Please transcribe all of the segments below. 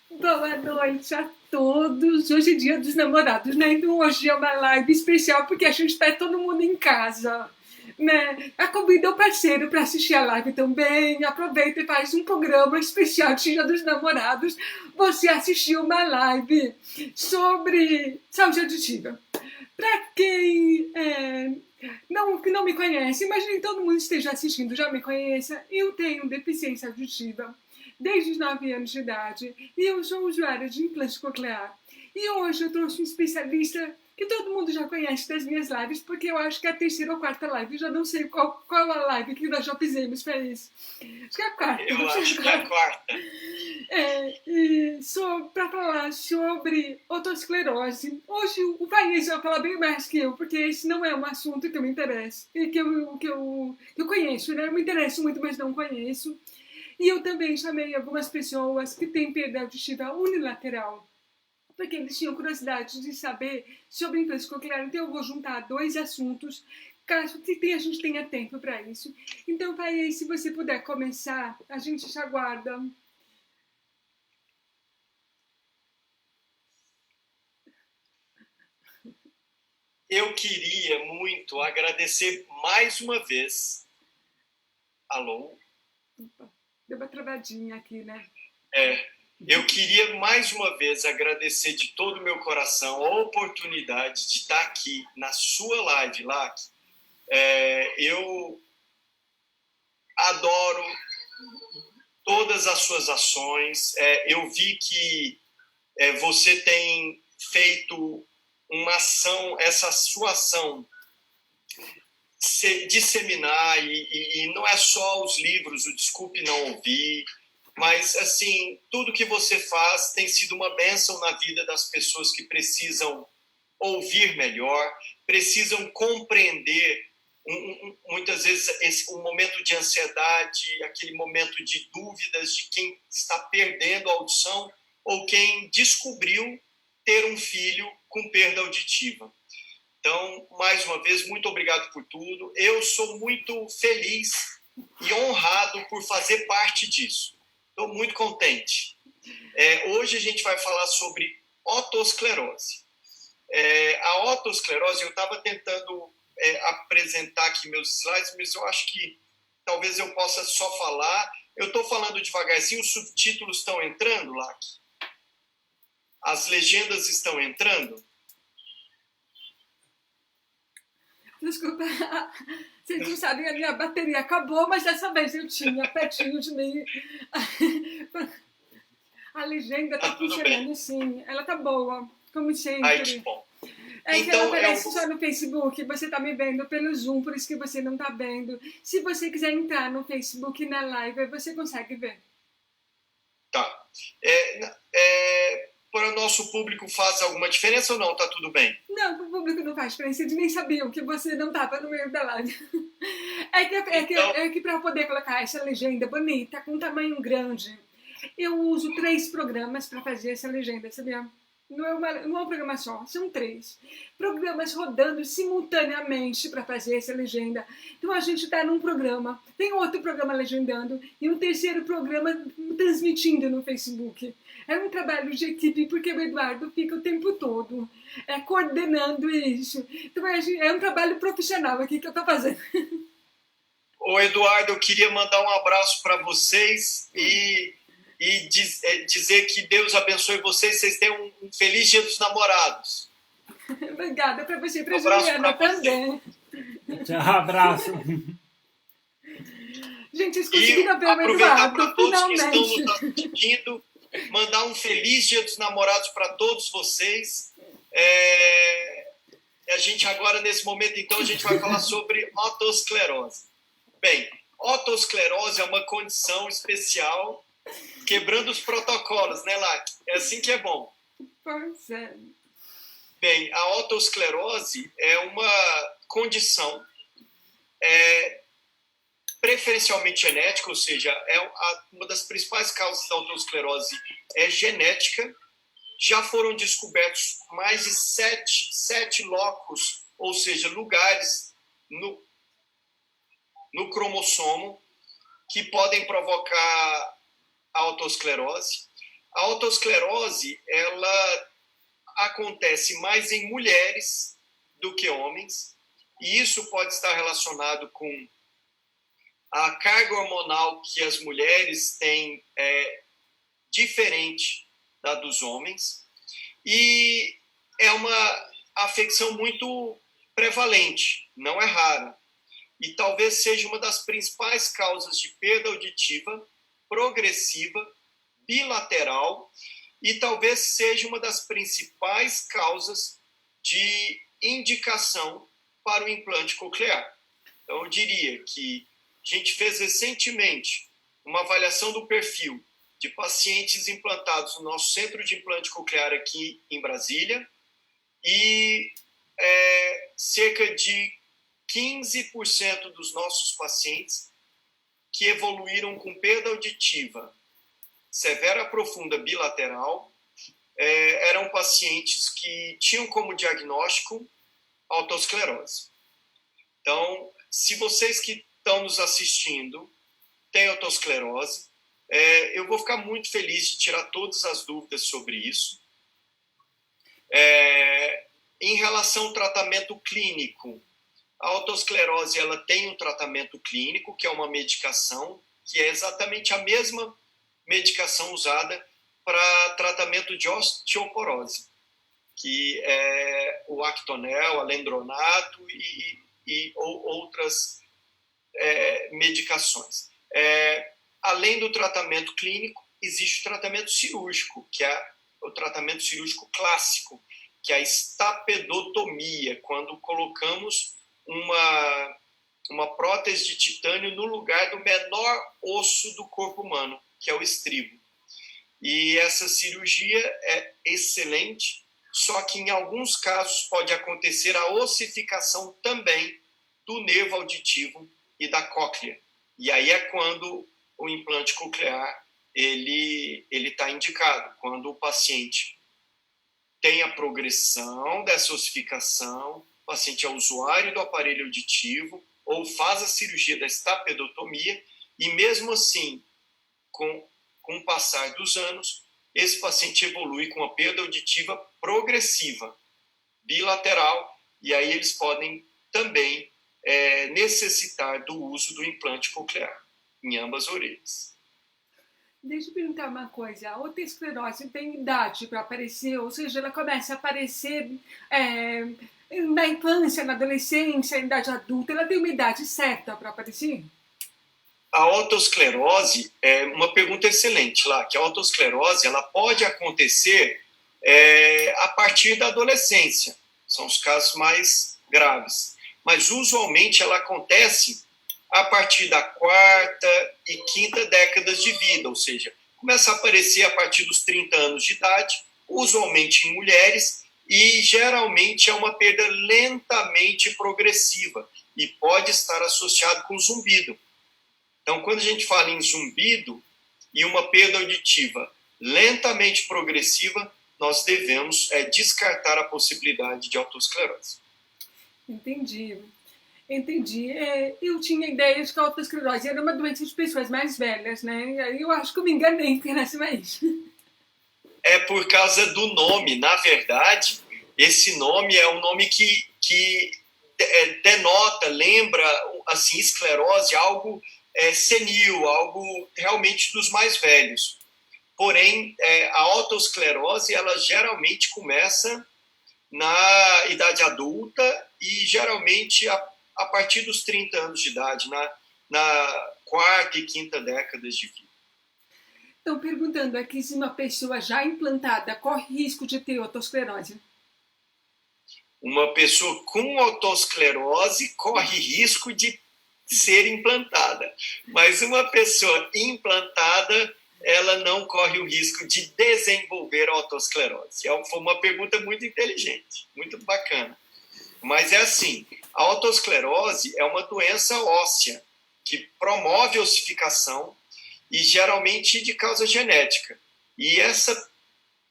Boa noite a todos. Hoje é dia dos namorados, né? Então hoje é uma live especial porque a gente está todo mundo em casa, né? A convida o parceiro para assistir a live também. Aproveita e faz um programa especial de Dia dos Namorados. Você assistiu uma live sobre saúde auditiva. Para quem que não me conhece, imagine que todo mundo esteja assistindo, já me conheça. Eu tenho deficiência auditiva desde os 9 anos de idade e eu sou usuária de implante coclear. E hoje eu trouxe um especialista que todo mundo já conhece das minhas lives, porque eu acho que é a terceira ou quarta live, já não sei qual a live que nós já fizemos para isso. Acho que é a quarta. Eu acho que é a quarta. Para falar sobre otosclerose. Hoje o país vai falar bem mais que eu, porque esse não é um assunto que eu me interesso, e que eu conheço, né? Eu me interesso muito, mas não conheço. E eu também chamei algumas pessoas que têm perda auditiva unilateral, porque eles tinham curiosidade de saber sobre implante coclear. Então eu vou juntar dois assuntos, caso a gente tenha tempo para isso. Então, Pai, se você puder começar, a gente já aguarda. Eu queria muito agradecer mais uma vez. Alô? Opa, deu uma travadinha aqui, né? Eu queria mais uma vez agradecer de todo o meu coração a oportunidade de estar aqui na sua live, Lac. Eu adoro todas as suas ações. Eu vi que você tem feito uma ação, essa sua ação se disseminar, e não é só os livros, o Desculpe Não Ouvir, mas assim, tudo que você faz tem sido uma bênção na vida das pessoas que precisam ouvir melhor, precisam compreender muitas vezes um momento de ansiedade, aquele momento de dúvidas de quem está perdendo a audição ou quem descobriu ter um filho com perda auditiva. Então, mais uma vez, muito obrigado por tudo. Eu sou muito feliz e honrado por fazer parte disso. Estou muito contente. Hoje a gente vai falar sobre otosclerose. A otosclerose, eu estava tentando apresentar aqui meus slides, mas eu acho que talvez eu possa só falar. Eu estou falando devagarzinho, os subtítulos estão entrando, Lac? As legendas estão entrando? Desculpa, vocês não sabem, a minha bateria acabou, mas dessa vez eu tinha pertinho de mim. A legenda tá funcionando, sim. Ela tá boa, como sempre. Ai, que bom. É que ela aparece só no Facebook, você tá me vendo pelo Zoom, por isso que você não tá vendo. Se você quiser entrar no Facebook na live, você consegue ver. Tá. Para o nosso público faz alguma diferença ou não? Tá tudo bem? Não, para o público não faz diferença. Eles nem sabiam que você não estava no meio da live. Que para poder colocar essa legenda bonita, com tamanho grande, eu uso 3 programas para fazer essa legenda, sabia? Não é um programa só, são 3 programas rodando simultaneamente para fazer essa legenda. Então a gente está num programa, tem outro programa legendando e um terceiro programa transmitindo no Facebook. É um trabalho de equipe, porque o Eduardo fica o tempo todo coordenando isso. Então é um trabalho profissional aqui que eu estou fazendo. Ô Eduardo, eu queria mandar um abraço para vocês e dizer que Deus abençoe vocês. Vocês tenham um feliz Dia dos Namorados. Obrigada para você e para a Juliana também. Tchau, abraço. Gente, vocês conseguiram ver o Eduardo, finalmente. Que estão nos assistindo, mandar um feliz Dia dos Namorados para todos vocês. A gente agora, nesse momento, então, a gente vai falar sobre otosclerose. Bem, otosclerose é uma condição especial, quebrando os protocolos, né, Lac? É assim que é bom. Pois é. Bem, a otosclerose é uma condição preferencialmente genética, ou seja, uma das principais causas da otosclerose é genética. Já foram descobertos mais de 7 locos, ou seja, lugares no cromossomo que podem provocar a otosclerose. A otosclerose, ela acontece mais em mulheres do que homens, e isso pode estar relacionado com a carga hormonal que as mulheres têm diferente da dos homens, e é uma afecção muito prevalente, não é rara, e talvez seja uma das principais causas de perda auditiva progressiva, bilateral, e talvez seja uma das principais causas de indicação para o implante coclear. Então, eu diria que a gente fez recentemente uma avaliação do perfil de pacientes implantados no nosso centro de implante coclear aqui em Brasília, e cerca de 15% dos nossos pacientes que evoluíram com perda auditiva severa profunda bilateral eram pacientes que tinham como diagnóstico otosclerose. Então, se vocês que estão nos assistindo têm otosclerose, eu vou ficar muito feliz de tirar todas as dúvidas sobre isso. Em relação ao tratamento clínico, a otosclerose ela tem um tratamento clínico, que é uma medicação, que é exatamente a mesma medicação usada para tratamento de osteoporose, que é o Actonel, alendronato e outras medicações. Além do tratamento clínico, existe o tratamento cirúrgico, que é o tratamento cirúrgico clássico, que é a estapedotomia, quando colocamos uma prótese de titânio no lugar do menor osso do corpo humano, que é o estribo. E essa cirurgia é excelente, só que em alguns casos pode acontecer a ossificação também do nervo auditivo e da cóclea. E aí é quando o implante coclear ele está indicado, quando o paciente tem a progressão dessa ossificação, o paciente é usuário do aparelho auditivo ou faz a cirurgia da estapedotomia e mesmo assim, com o passar dos anos, esse paciente evolui com a perda auditiva progressiva, bilateral, e aí eles podem também necessitar do uso do implante coclear em ambas orelhas. Deixa eu perguntar uma coisa. A otosclerose tem idade para aparecer? Ou seja, ela começa a aparecer na infância, na adolescência, na idade adulta? Ela tem uma idade certa para aparecer? A otosclerose é uma pergunta excelente lá, que a otosclerose ela pode acontecer a partir da adolescência. São os casos mais graves. Mas, usualmente, ela acontece a partir da quarta e quinta décadas de vida, ou seja, começa a aparecer a partir dos 30 anos de idade, usualmente em mulheres, e geralmente é uma perda lentamente progressiva e pode estar associado com zumbido. Então, quando a gente fala em zumbido e uma perda auditiva lentamente progressiva, nós devemos descartar a possibilidade de otosclerose. Entendi. Eu tinha ideia de que a otosclerose era uma doença de pessoas mais velhas, né? Eu acho que eu me enganei com relação a isso. É por causa do nome. Na verdade, esse nome é um nome que denota, lembra, assim, esclerose, algo senil, algo realmente dos mais velhos. Porém, a otosclerose, ela geralmente começa na idade adulta e geralmente a partir dos 30 anos de idade, na quarta e quinta décadas de vida. Estão perguntando aqui se uma pessoa já implantada corre risco de ter otosclerose. Uma pessoa com otosclerose corre risco de ser implantada, mas uma pessoa implantada, ela não corre o risco de desenvolver a otosclerose. Foi uma pergunta muito inteligente, muito bacana. Mas é assim, a otosclerose é uma doença óssea que promove a ossificação e geralmente de causa genética. E essa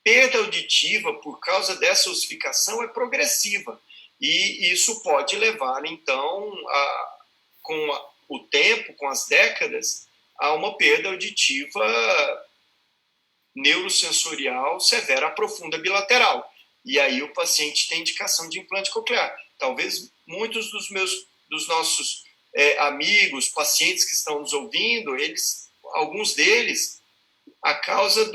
perda auditiva por causa dessa ossificação é progressiva. E isso pode levar, então, com o tempo, com as décadas, a uma perda auditiva neurosensorial severa profunda bilateral. E aí o paciente tem indicação de implante coclear. Talvez muitos dos nossos amigos, pacientes que estão nos ouvindo, alguns deles, a causa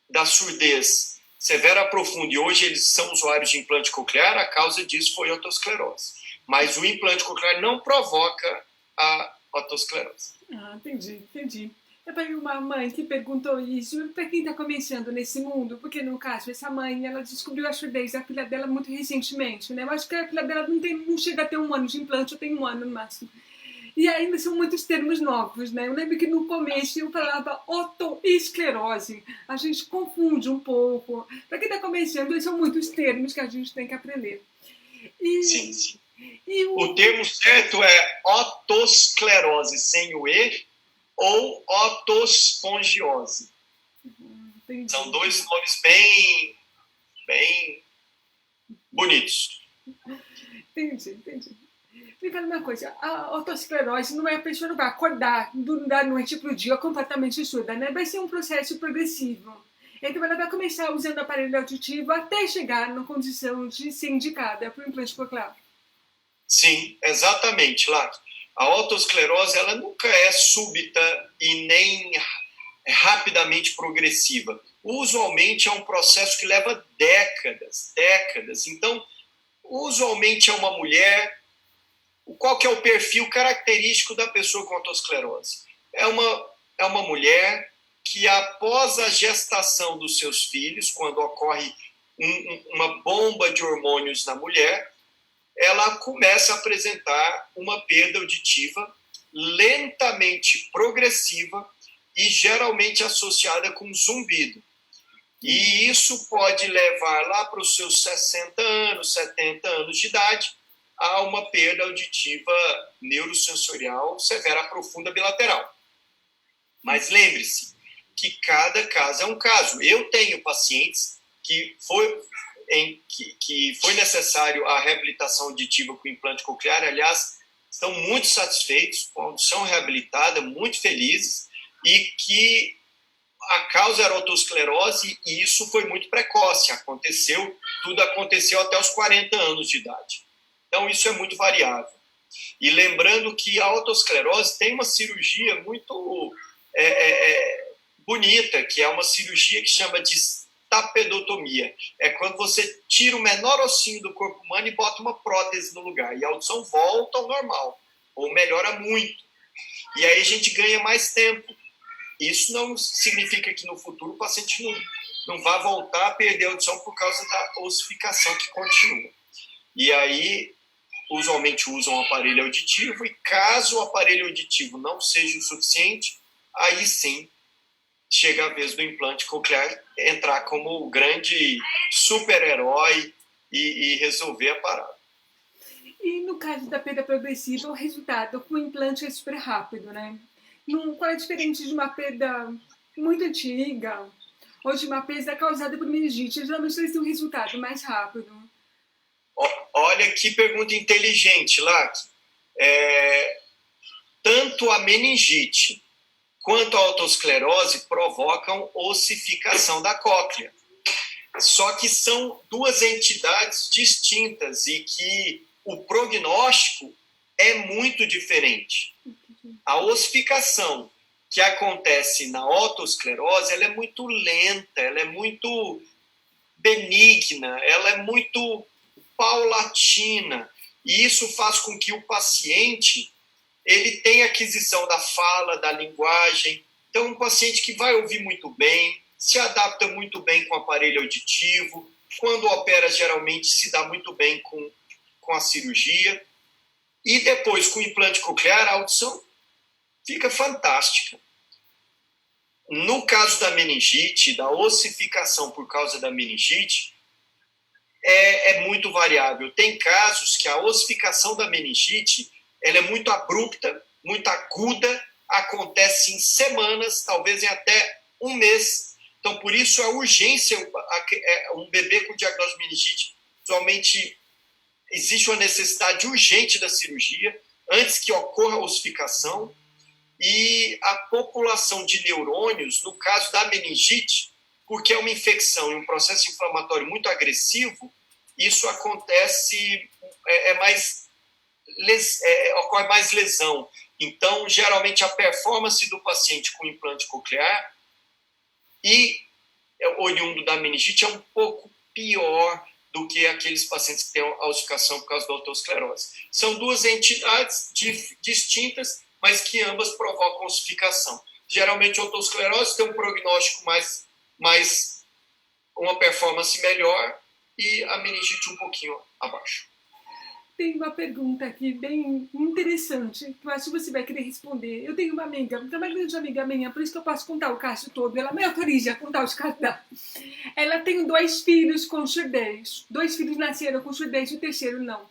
da surdez severa profunda, e hoje eles são usuários de implante coclear, a causa disso foi a otosclerose. Mas o implante coclear não provoca a otosclerose. Entendi. Eu tenho uma mãe que perguntou isso para quem está começando nesse mundo, porque no caso, essa mãe, ela descobriu a surdez da filha dela muito recentemente, né? Eu acho que a filha dela não chega a ter 1 ano de implante, eu tenho 1 ano no máximo. E ainda são muitos termos novos, né? Eu lembro que no começo eu falava otoesclerose. A gente confunde um pouco. Para quem está começando, são muitos termos que a gente tem que aprender. Sim. O termo certo é otosclerose, sem o E, ou otospongiose. São 2 nomes bem bonitos. Entendi. Me fala uma coisa, a otosclerose não é a pessoa não vai acordar da noite para o dia completamente surda, né? Vai ser um processo progressivo. Então ela vai começar usando o aparelho auditivo até chegar na condição de ser indicada para o implante coclear. Sim, exatamente, Lac. A otosclerose ela nunca é súbita e nem rapidamente progressiva. Usualmente é um processo que leva décadas. Então, usualmente é uma mulher. Qual que é o perfil característico da pessoa com otosclerose? É uma mulher que, após a gestação dos seus filhos, quando ocorre uma bomba de hormônios na mulher, ela começa a apresentar uma perda auditiva lentamente progressiva e geralmente associada com zumbido. E isso pode levar lá para os seus 60 anos, 70 anos de idade, a uma perda auditiva neurosensorial severa profunda bilateral. Mas lembre-se que cada caso é um caso. Eu tenho pacientes que foi necessário a reabilitação auditiva com implante coclear, aliás, estão muito satisfeitos com a audição reabilitada, muito felizes, e que a causa era otosclerose e isso foi muito precoce, tudo aconteceu até os 40 anos de idade. Então, isso é muito variável. E lembrando que a otosclerose tem uma cirurgia muito bonita, que é uma cirurgia que chama de tapedotomia. É quando você tira o menor ossinho do corpo humano e bota uma prótese no lugar. E a audição volta ao normal, ou melhora muito. E aí a gente ganha mais tempo. Isso não significa que no futuro o paciente não vá voltar a perder a audição por causa da ossificação que continua. E aí, usualmente usam o aparelho auditivo, e caso o aparelho auditivo não seja o suficiente, aí sim chega a vez do implante coclear entrar como o grande super-herói e resolver a parada. E no caso da perda progressiva, o resultado com o implante é super rápido, né? Qual é diferente de uma perda muito antiga ou de uma perda causada por meningite? Geralmente eles têm um resultado mais rápido. Olha que pergunta inteligente, Lac. Tanto a meningite quanto a otosclerose provocam ossificação da cóclea. Só que são 2 entidades distintas e que o prognóstico é muito diferente. A ossificação que acontece na otosclerose, ela é muito lenta, ela é muito benigna, ela é muito paulatina, e isso faz com que o paciente ele tenha aquisição da fala, da linguagem. Então, um paciente que vai ouvir muito bem, se adapta muito bem com o aparelho auditivo, quando opera, geralmente se dá muito bem com a cirurgia, e depois, com o implante coclear, a audição fica fantástica. No caso da meningite, da ossificação por causa da meningite, é muito variável. Tem casos que a ossificação da meningite ela é muito abrupta, muito aguda, acontece em semanas, talvez em até 1 mês. Então, por isso, a urgência, um bebê com diagnóstico de meningite, somente existe uma necessidade urgente da cirurgia, antes que ocorra a ossificação, e a população de neurônios, no caso da meningite, porque é uma infecção e um processo inflamatório muito agressivo, isso acontece, ocorre mais lesão. Então, geralmente, a performance do paciente com implante coclear e oriundo da meningite é um pouco pior do que aqueles pacientes que têm a ossificação por causa da otosclerose. São duas entidades distintas, mas que ambas provocam ossificação. Geralmente, a otosclerose tem um prognóstico mais uma performance melhor e a meningite um pouquinho abaixo. Tem uma pergunta aqui bem interessante, que eu acho que você vai querer responder. Eu tenho uma amiga, uma grande amiga minha, por isso que eu posso contar o caso todo. Ela me autoriza a contar os casos dela. Ela tem 2 filhos com surdez. 2 filhos nasceram com surdez e o terceiro não.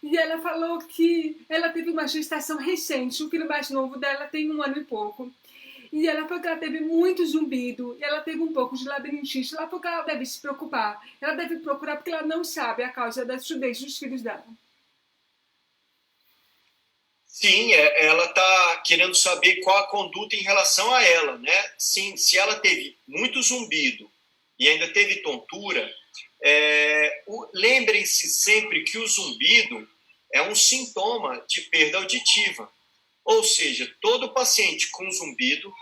E ela falou que ela teve uma gestação recente. O filho mais novo dela tem 1 ano e pouco. E ela falou que ela teve muito zumbido, e ela teve um pouco de labirintite. Ela falou que ela deve se preocupar. Ela deve procurar porque ela não sabe a causa da surdez dos filhos dela. Sim, ela está querendo saber qual a conduta em relação a ela, né? Sim, se ela teve muito zumbido e ainda teve tontura, lembrem-se sempre que o zumbido é um sintoma de perda auditiva. Ou seja, todo paciente com zumbido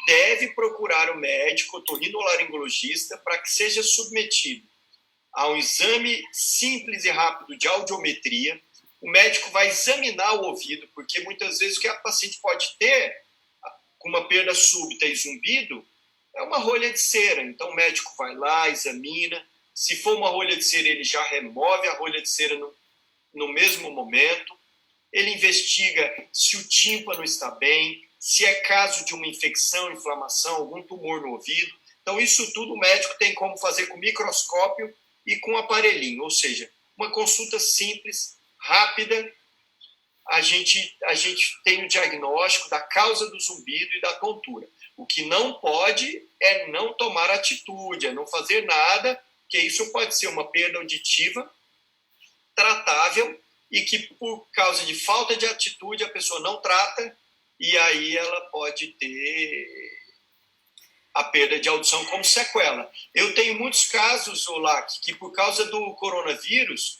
deve procurar o médico otorrinolaringologista para que seja submetido a um exame simples e rápido de audiometria. O médico vai examinar o ouvido, porque muitas vezes o que a paciente pode ter com uma perda súbita e zumbido é uma rolha de cera. Então o médico vai lá, examina. Se for uma rolha de cera, ele já remove a rolha de cera no mesmo momento. Ele investiga se o tímpano está bem, se é caso de uma infecção, inflamação, algum tumor no ouvido. Então isso tudo o médico tem como fazer com microscópio e com aparelhinho, ou seja, uma consulta simples, rápida, a gente tem o diagnóstico da causa do zumbido e da tontura. O que não pode é não tomar atitude, é não fazer nada, porque isso pode ser uma perda auditiva tratável e que por causa de falta de atitude a pessoa não trata e aí ela pode ter a perda de audição como sequela. Eu tenho muitos casos, Olac, que por causa do coronavírus,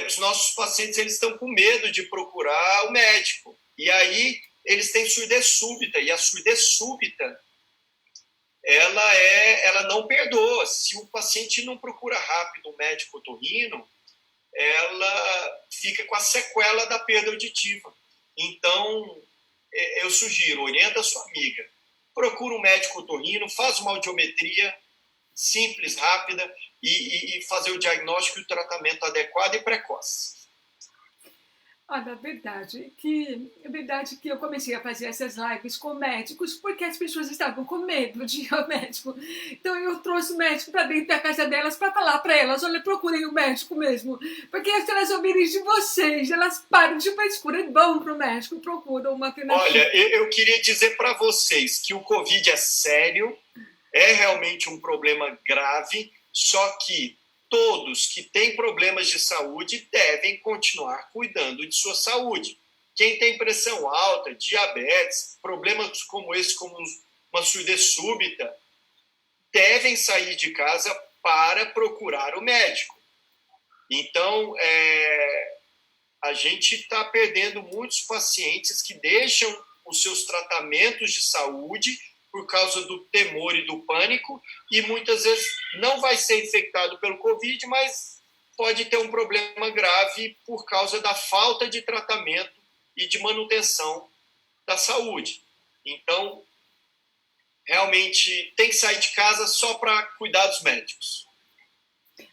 os nossos pacientes eles estão com medo de procurar o médico. E aí eles têm surdez súbita. E a surdez súbita, ela não perdoa. Se o paciente não procura rápido um médico otorrino, ela fica com a sequela da perda auditiva. Então, eu sugiro, orienta a sua amiga. Procura um médico otorrino, faz uma audiometria simples, rápida, e fazer o diagnóstico e o tratamento adequado e precoce. Olha, é verdade que eu comecei a fazer essas lives com médicos porque as pessoas estavam com medo de ir ao médico. Então eu trouxe o médico para dentro da casa delas para falar para elas, olha, procurem o médico mesmo. Porque se elas ouvirem de vocês, elas param de frescura e vão para o médico, procuram uma alternativa. Olha, eu queria dizer para vocês que o Covid é sério, é realmente um problema grave, só que todos que têm problemas de saúde devem continuar cuidando de sua saúde. Quem tem pressão alta, diabetes, problemas como esse, como uma surdez súbita, devem sair de casa para procurar o médico. Então, a gente está perdendo muitos pacientes que deixam os seus tratamentos de saúde por causa do temor e do pânico, e muitas vezes não vai ser infectado pelo Covid, mas pode ter um problema grave por causa da falta de tratamento e de manutenção da saúde. Então, realmente, tem que sair de casa só para cuidar dos médicos.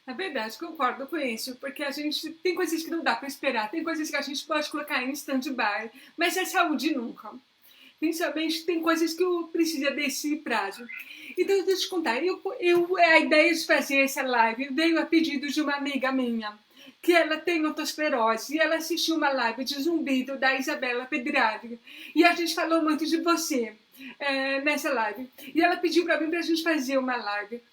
É verdade, concordo com isso, porque a gente tem coisas que não dá para esperar, tem coisas que a gente pode colocar em stand-by, mas a saúde nunca. Principalmente tem coisas que eu preciso desse prazo. Então, deixa eu te contar, a ideia de fazer essa live veio a pedido de uma amiga minha, que ela tem otosclerose, e ela assistiu uma live de zumbido da Isabela Pedrari, e a gente falou muito de você nessa live, e ela pediu para mim para a gente fazer uma live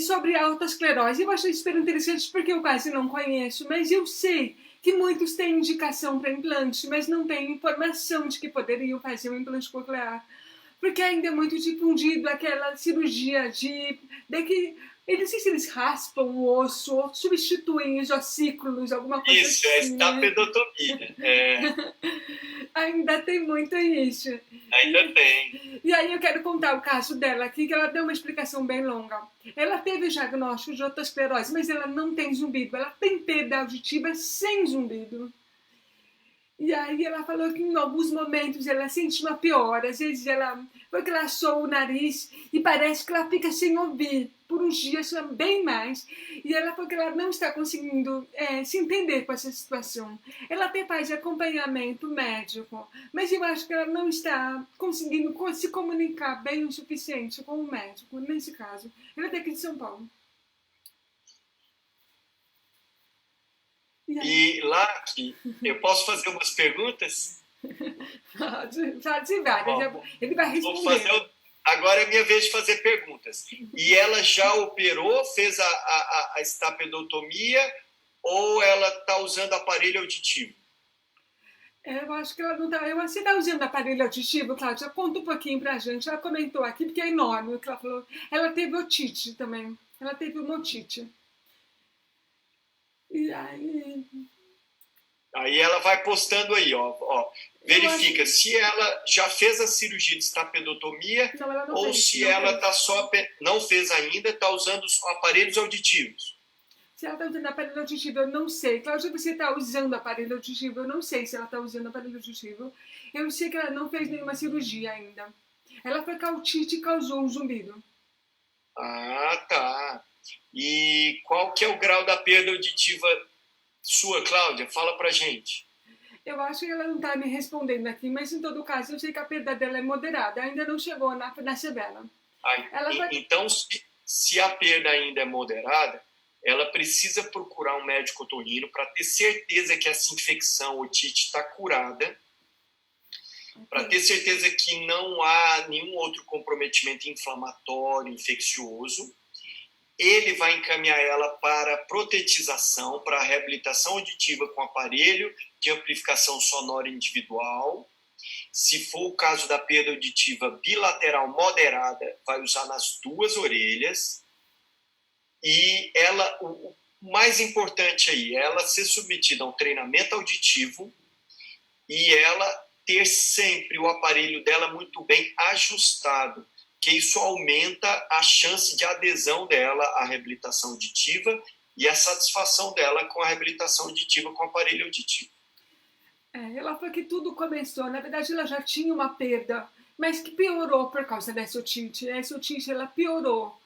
sobre a otosclerose. Eu achei super interessante porque eu quase não conheço, mas eu sei que muitos têm indicação para implante, mas não têm informação de que poderiam fazer um implante coclear. Porque ainda é muito difundido aquela cirurgia de que, eu não sei se eles raspam o osso ou substituem os ossículos, alguma coisa Isso, assim. estapedotomia. Ainda tem muito isso. Ainda tem. E aí eu quero contar o caso dela aqui, que ela deu uma explicação bem longa. Ela teve diagnóstico de otosclerose, mas ela não tem zumbido. Ela tem perda auditiva sem zumbido. E aí ela falou que em alguns momentos ela sente uma piora. Às vezes ela soa o nariz e parece que ela fica sem ouvir. Por uns dias, bem mais. E ela falou que ela não está conseguindo se entender com essa situação. Ela até faz acompanhamento médico, mas eu acho que ela não está conseguindo se comunicar bem o suficiente com o médico, nesse caso. Ela é daqui de São Paulo. E lá, eu posso fazer umas perguntas? Pode várias. Ele vai responder. Agora é minha vez de fazer perguntas. E ela já operou, fez a estapedotomia, ou ela está usando aparelho auditivo? Eu acho que ela não está. Você está usando aparelho auditivo, Cláudia? Conta um pouquinho pra gente. Ela comentou aqui, porque é enorme o que ela falou. Ela teve otite também. Ela teve uma otite. E aí... Aí ela vai postando aí, ó. Verifica se ela já fez a cirurgia de estapedotomia ou se ela está só... Não fez ainda, está usando os aparelhos auditivos. Se ela está usando aparelho auditivo, eu não sei. Cláudia, você está usando aparelho auditivo? Eu não sei se ela está usando aparelho auditivo. Eu sei que ela não fez nenhuma cirurgia ainda. Ela foi com a otite e causou um zumbido. Ah, tá. E qual que é o grau da perda auditiva sua, Cláudia? Fala pra gente. Eu acho que ela não está me respondendo aqui, mas em todo caso eu sei que a perda dela é moderada. Ainda não chegou na severa. Então, se a perda ainda é moderada, ela precisa procurar um médico otorrino para ter certeza que essa infecção, otite, está curada, para ter certeza que não há nenhum outro comprometimento inflamatório, infeccioso. Ele vai encaminhar ela para protetização, para reabilitação auditiva com aparelho de amplificação sonora individual. Se for o caso da perda auditiva bilateral moderada, vai usar nas duas orelhas. E ela, o mais importante aí, é ela ser submetida a um treinamento auditivo e ela ter sempre o aparelho dela muito bem ajustado, que isso aumenta a chance de adesão dela à reabilitação auditiva e a satisfação dela com a reabilitação auditiva com o aparelho auditivo. Ela falou que tudo começou, na verdade ela já tinha uma perda, mas que piorou por causa dessa otite. Essa otite, ela piorou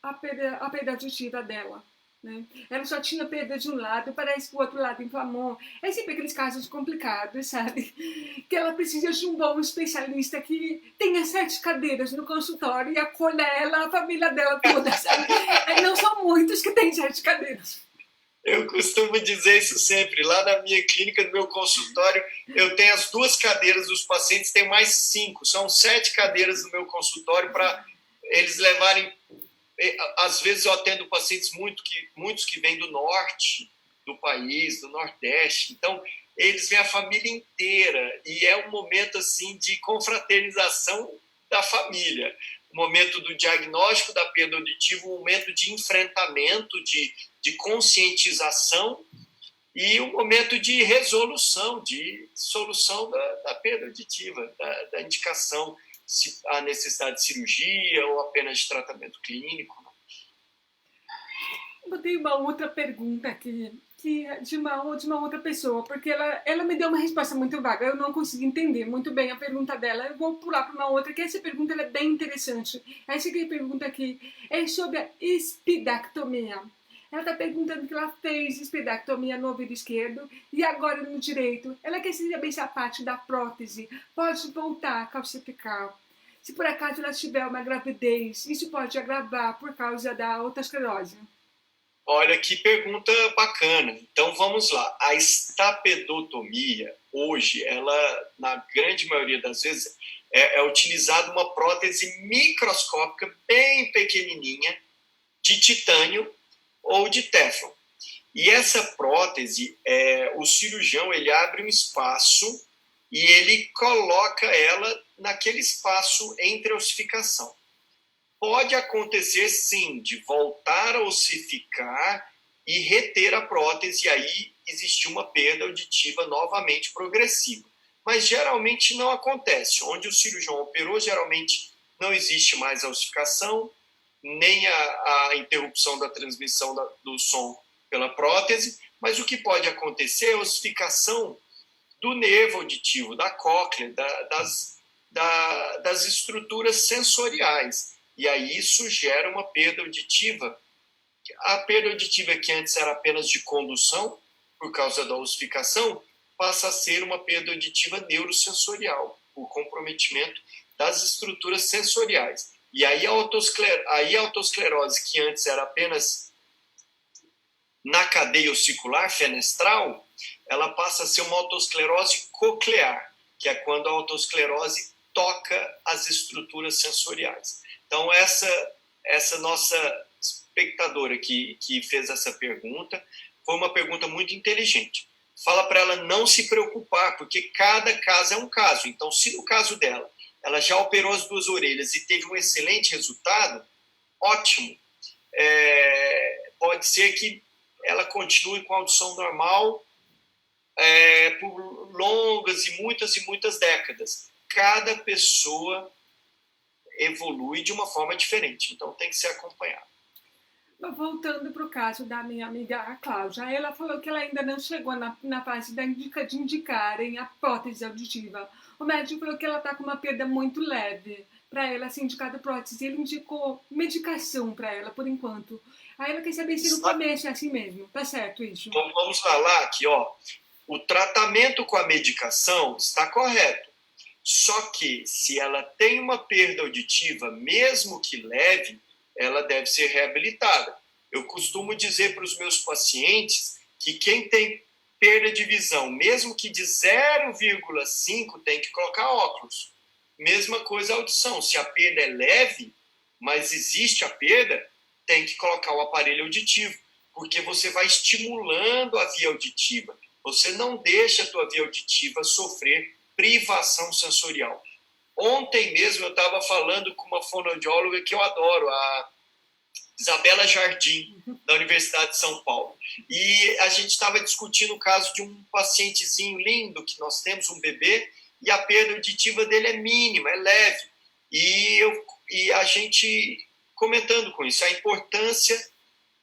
a perda auditiva dela. Né? Ela só tinha perda de um lado, parece que o outro lado inflamou. É sempre aqueles casos complicados, sabe? Que ela precisa de um bom especialista que tenha 7 cadeiras no consultório e acolha ela, a família dela toda, sabe? Não são muitos que têm 7 cadeiras. Eu costumo dizer isso sempre. Lá na minha clínica, no meu consultório, eu tenho as 2 cadeiras dos pacientes, tem mais 5. São 7 cadeiras no meu consultório para eles levarem... Às vezes eu atendo pacientes muitos que vêm do norte do país, do nordeste. Então, eles vêm a família inteira e é um momento assim de confraternização da família. O momento do diagnóstico da perda auditiva, um momento de enfrentamento, de conscientização e um momento de resolução, de solução da perda auditiva, da indicação se há necessidade de cirurgia ou apenas de tratamento clínico. Eu tenho uma outra pergunta aqui, que é de uma outra pessoa, porque ela me deu uma resposta muito vaga, eu não consegui entender muito bem a pergunta dela. Eu vou pular para uma outra, que essa pergunta ela é bem interessante. Essa que pergunta aqui é sobre a espidectomia. Ela está perguntando que ela fez espidectomia no ouvido esquerdo e agora no direito. Ela quer saber se a parte da prótese pode voltar a calcificar. Se por acaso ela tiver uma gravidez, isso pode agravar por causa da otosclerose. Olha que pergunta bacana. Então vamos lá. A estapedotomia, hoje, ela, na grande maioria das vezes, é utilizada uma prótese microscópica, bem pequenininha, de titânio ou de téflon. E essa prótese, o cirurgião ele abre um espaço e ele coloca ela naquele espaço entre a ossificação. Pode acontecer, sim, de voltar a ossificar e reter a prótese, e aí existir uma perda auditiva novamente progressiva. Mas geralmente não acontece. Onde o cirurgião operou, geralmente não existe mais a ossificação, nem a interrupção da transmissão do som pela prótese, mas o que pode acontecer é a ossificação do nervo auditivo, da cóclea, das estruturas sensoriais. E aí isso gera uma perda auditiva. A perda auditiva que antes era apenas de condução, por causa da ossificação, passa a ser uma perda auditiva neurosensorial, o comprometimento das estruturas sensoriais. E aí a autosclerose, que antes era apenas na cadeia ossicular fenestral, ela passa a ser uma autosclerose coclear, que é quando a autosclerose toca as estruturas sensoriais. Então, essa nossa espectadora que fez essa pergunta foi uma pergunta muito inteligente. Fala para ela não se preocupar, porque cada caso é um caso. Então, se no caso dela, ela já operou as duas orelhas e teve um excelente resultado, ótimo. Pode ser que ela continue com a audição normal por longas e muitas décadas. Cada pessoa evolui de uma forma diferente, então tem que ser acompanhado. Voltando para o caso da minha amiga a Cláudia, ela falou que ela ainda não chegou na fase de indicarem a prótese auditiva. O médico falou que ela está com uma perda muito leve. Para ela ser indicada prótese, ele indicou medicação para ela, por enquanto. Aí ela quer saber se no começo é assim mesmo. Tá certo isso? Então vamos falar aqui, ó. O tratamento com a medicação está correto. Só que se ela tem uma perda auditiva, mesmo que leve, ela deve ser reabilitada. Eu costumo dizer para os meus pacientes que quem tem perda de visão, mesmo que de 0,5, tem que colocar óculos. Mesma coisa a audição. Se a perda é leve, mas existe a perda, tem que colocar o aparelho auditivo, porque você vai estimulando a via auditiva. Você não deixa a tua via auditiva sofrer privação sensorial. Ontem mesmo eu estava falando com uma fonoaudióloga que eu adoro, a Isabela Jardim, da Universidade de São Paulo. E a gente estava discutindo o caso de um pacientezinho lindo que nós temos, um bebê, e a perda auditiva dele é mínima, é leve. E a gente comentando com isso, a importância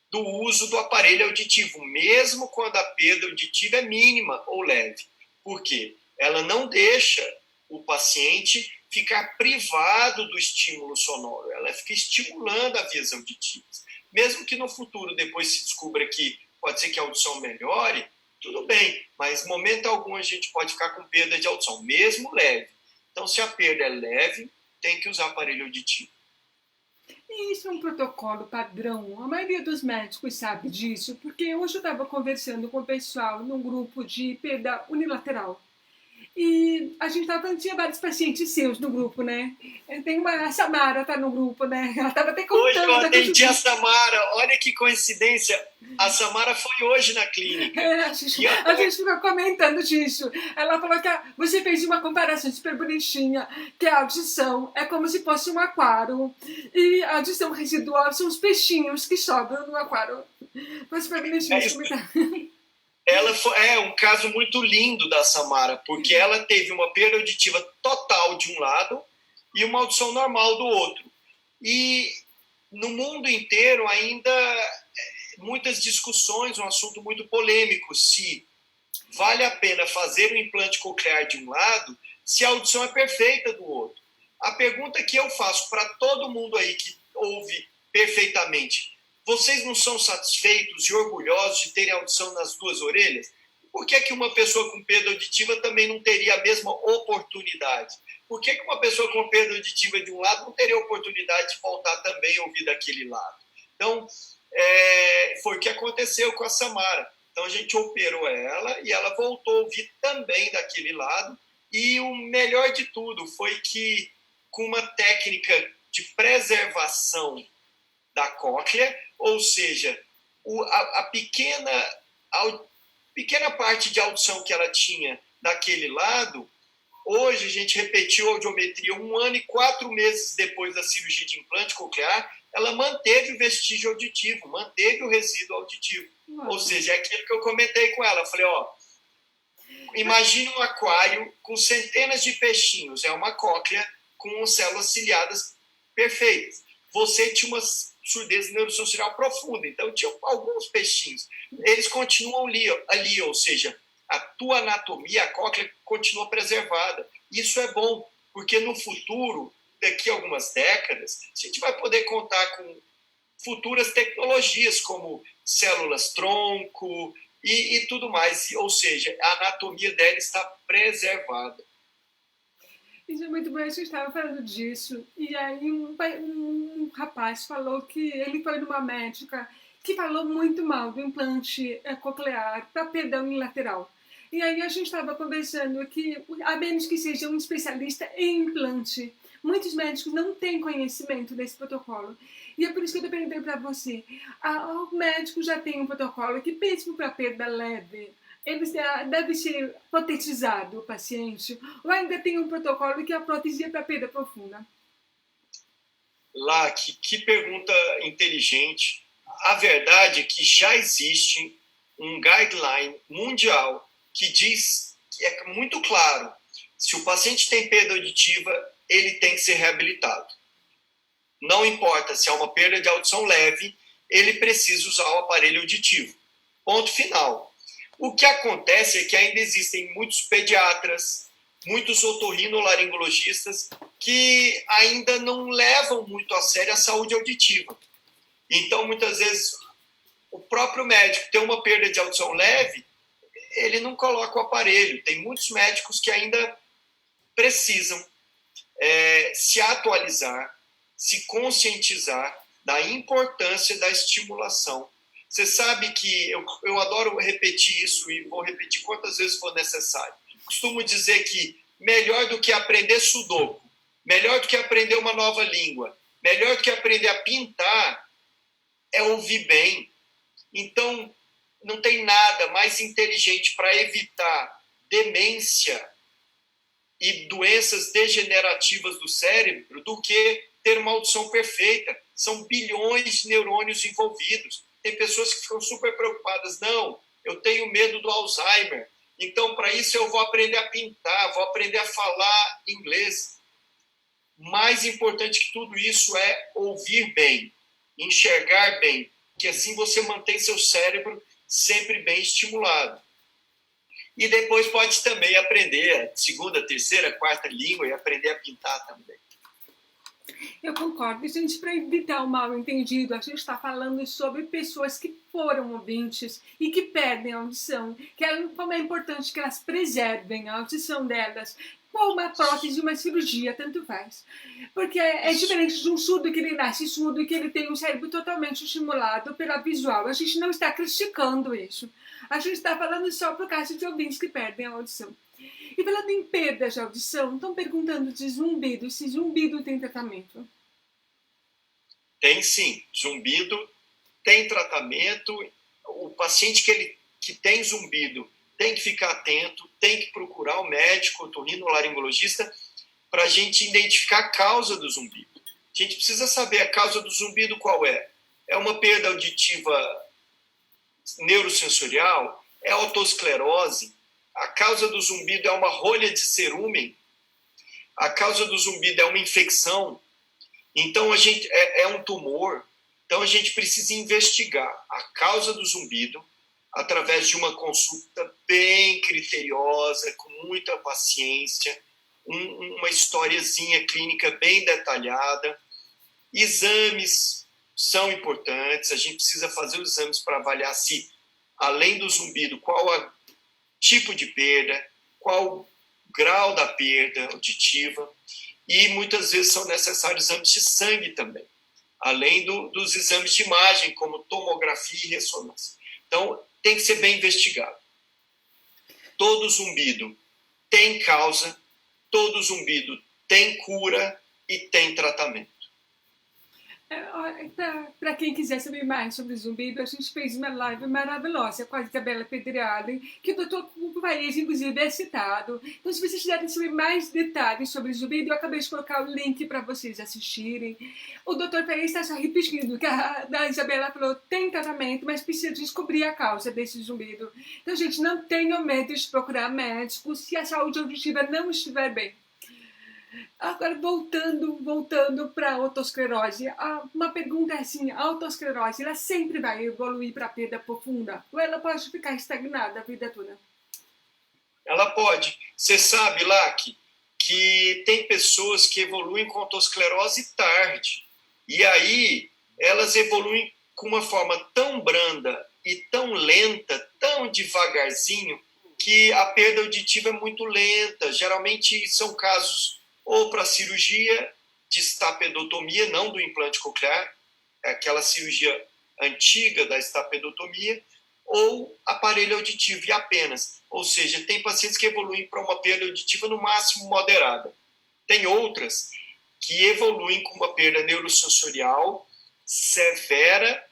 do uso do aparelho auditivo, mesmo quando a perda auditiva é mínima ou leve. Por quê? Ela não deixa o paciente ficar privado do estímulo sonoro, ela fica estimulando as vias auditivas. Mesmo que no futuro depois se descubra que pode ser que a audição melhore, tudo bem, mas momento algum a gente pode ficar com perda de audição, mesmo leve. Então, se a perda é leve, tem que usar aparelho auditivo. E isso é um protocolo padrão. A maioria dos médicos sabe disso, porque hoje eu estava conversando com o pessoal num grupo de perda unilateral. E a gente estava falando, tinha vários pacientes seus no grupo, né? Tem a Samara tá no grupo, né? Ela estava até contando. Hoje eu atendi a Samara, olha que coincidência. A Samara foi hoje na clínica. A gente ficou comentando disso. Ela falou que você fez uma comparação super bonitinha, que a audição é como se fosse um aquário. E a audição residual são os peixinhos que sobram no aquário. Foi super bonitinho. Ela é um caso muito lindo da Samara, porque ela teve uma perda auditiva total de um lado e uma audição normal do outro. E no mundo inteiro ainda muitas discussões, um assunto muito polêmico, se vale a pena fazer o implante coclear de um lado, se a audição é perfeita do outro. A pergunta que eu faço para todo mundo aí que ouve perfeitamente: vocês não são satisfeitos e orgulhosos de terem audição nas duas orelhas? Por que uma pessoa com perda auditiva também não teria a mesma oportunidade? Por que uma pessoa com perda auditiva de um lado não teria a oportunidade de voltar também a ouvir daquele lado? Então, foi o que aconteceu com a Samara. Então, a gente operou ela e ela voltou a ouvir também daquele lado. E o melhor de tudo foi que, com uma técnica de preservação da cóclea, ou seja, a pequena parte de audição que ela tinha daquele lado, hoje a gente repetiu a audiometria 1 ano e 4 meses depois da cirurgia de implante coclear, ela manteve o vestígio auditivo, manteve o resíduo auditivo. Ou seja, é aquilo que eu comentei com ela. Eu falei, imagine um aquário com centenas de peixinhos, é uma cóclea com células ciliadas perfeitas. Você tinha uma surdez neurosensorial profunda, então tinha alguns peixinhos. Eles continuam ali, ou seja, a tua anatomia, a cóclea continua preservada. Isso é bom, porque no futuro, daqui a algumas décadas, a gente vai poder contar com futuras tecnologias, como células-tronco e tudo mais. Ou seja, a anatomia dela está preservada. Isso é muito bom, a gente estava falando disso, e aí um rapaz falou que ele foi numa médica que falou muito mal do implante coclear para perda unilateral. E aí a gente estava conversando que, a menos que seja um especialista em implante, muitos médicos não têm conhecimento desse protocolo. E é por isso que eu estou perguntando para você. O médico já tem um protocolo que, mesmo para perda leve, ele deve ser protetizado, o paciente, ou ainda tem um protocolo que a protegia para perda profunda? Lá, que pergunta inteligente. A verdade é que já existe um guideline mundial que diz, que é muito claro, se o paciente tem perda auditiva, ele tem que ser reabilitado. Não importa se é uma perda de audição leve, ele precisa usar o aparelho auditivo. Ponto final. O que acontece é que ainda existem muitos pediatras, muitos otorrinolaringologistas que ainda não levam muito a sério a saúde auditiva. Então, muitas vezes, o próprio médico tem uma perda de audição leve, ele não coloca o aparelho. Tem muitos médicos que ainda precisam se atualizar, se conscientizar da importância da estimulação. Você sabe que eu adoro repetir isso e vou repetir quantas vezes for necessário. Costumo dizer que melhor do que aprender sudoku, melhor do que aprender uma nova língua, melhor do que aprender a pintar é ouvir bem. Então, não tem nada mais inteligente para evitar demência e doenças degenerativas do cérebro do que ter uma audição perfeita. São bilhões de neurônios envolvidos. Tem pessoas que ficam super preocupadas. Não, eu tenho medo do Alzheimer. Então, para isso, eu vou aprender a pintar, vou aprender a falar inglês. Mais importante que tudo isso é ouvir bem, enxergar bem, que assim você mantém seu cérebro sempre bem estimulado. E depois pode também aprender a segunda, terceira, quarta língua e aprender a pintar também. Eu concordo. Gente, para evitar o mal-entendido, a gente está falando sobre pessoas que foram ouvintes e que perdem a audição, como é importante que elas preservem a audição delas, com uma prótese, uma cirurgia, tanto faz. Porque é diferente de um surdo que ele nasce surdo e que ele tem um cérebro totalmente estimulado pela visual. A gente não está criticando isso. A gente está falando só por causa de ouvintes que perdem a audição. E falando em perda de audição, estão perguntando de zumbido, se zumbido tem tratamento. Tem sim, zumbido tem tratamento. O paciente que tem zumbido tem que ficar atento, tem que procurar o médico, otorrinolaringologista, para a gente identificar a causa do zumbido. A gente precisa saber a causa do zumbido qual é. É uma perda auditiva neurosensorial? É otosclerose? A causa do zumbido é uma rolha de cerúmen? A causa do zumbido é uma infecção? Então, é um tumor. Então, a gente precisa investigar a causa do zumbido através de uma consulta bem criteriosa, com muita paciência, uma historiazinha clínica bem detalhada. Exames são importantes, a gente precisa fazer os exames para avaliar se, além do zumbido, qual é o tipo de perda, qual o grau da perda auditiva, e muitas vezes são necessários exames de sangue também, além dos exames de imagem, como tomografia e ressonância. Então, tem que ser bem investigado. Todo zumbido tem causa, todo zumbido tem cura e tem tratamento. Para quem quiser saber mais sobre zumbido, a gente fez uma live maravilhosa com a Isabela Pedregali, que o doutor Paes, inclusive, é citado. Então, se vocês quiserem saber mais detalhes sobre zumbido, eu acabei de colocar o link para vocês assistirem. O doutor Paes está só repetindo que a Isabela falou, tem tratamento, mas precisa descobrir a causa desse zumbido. Então, gente, não tenham medo de procurar médico se a saúde auditiva não estiver bem. Agora, voltando para a autosclerose, uma pergunta é assim, a autosclerose, ela sempre vai evoluir para perda profunda? Ou ela pode ficar estagnada a vida toda? Ela pode. Você sabe, Lac, que tem pessoas que evoluem com autosclerose tarde. E aí, elas evoluem com uma forma tão branda e tão lenta, tão devagarzinho, que a perda auditiva é muito lenta. Geralmente são casos ou para cirurgia de estapedotomia, não do implante coclear, é aquela cirurgia antiga da estapedotomia, ou aparelho auditivo e apenas. Ou seja, tem pacientes que evoluem para uma perda auditiva no máximo moderada. Tem outras que evoluem com uma perda neurosensorial severa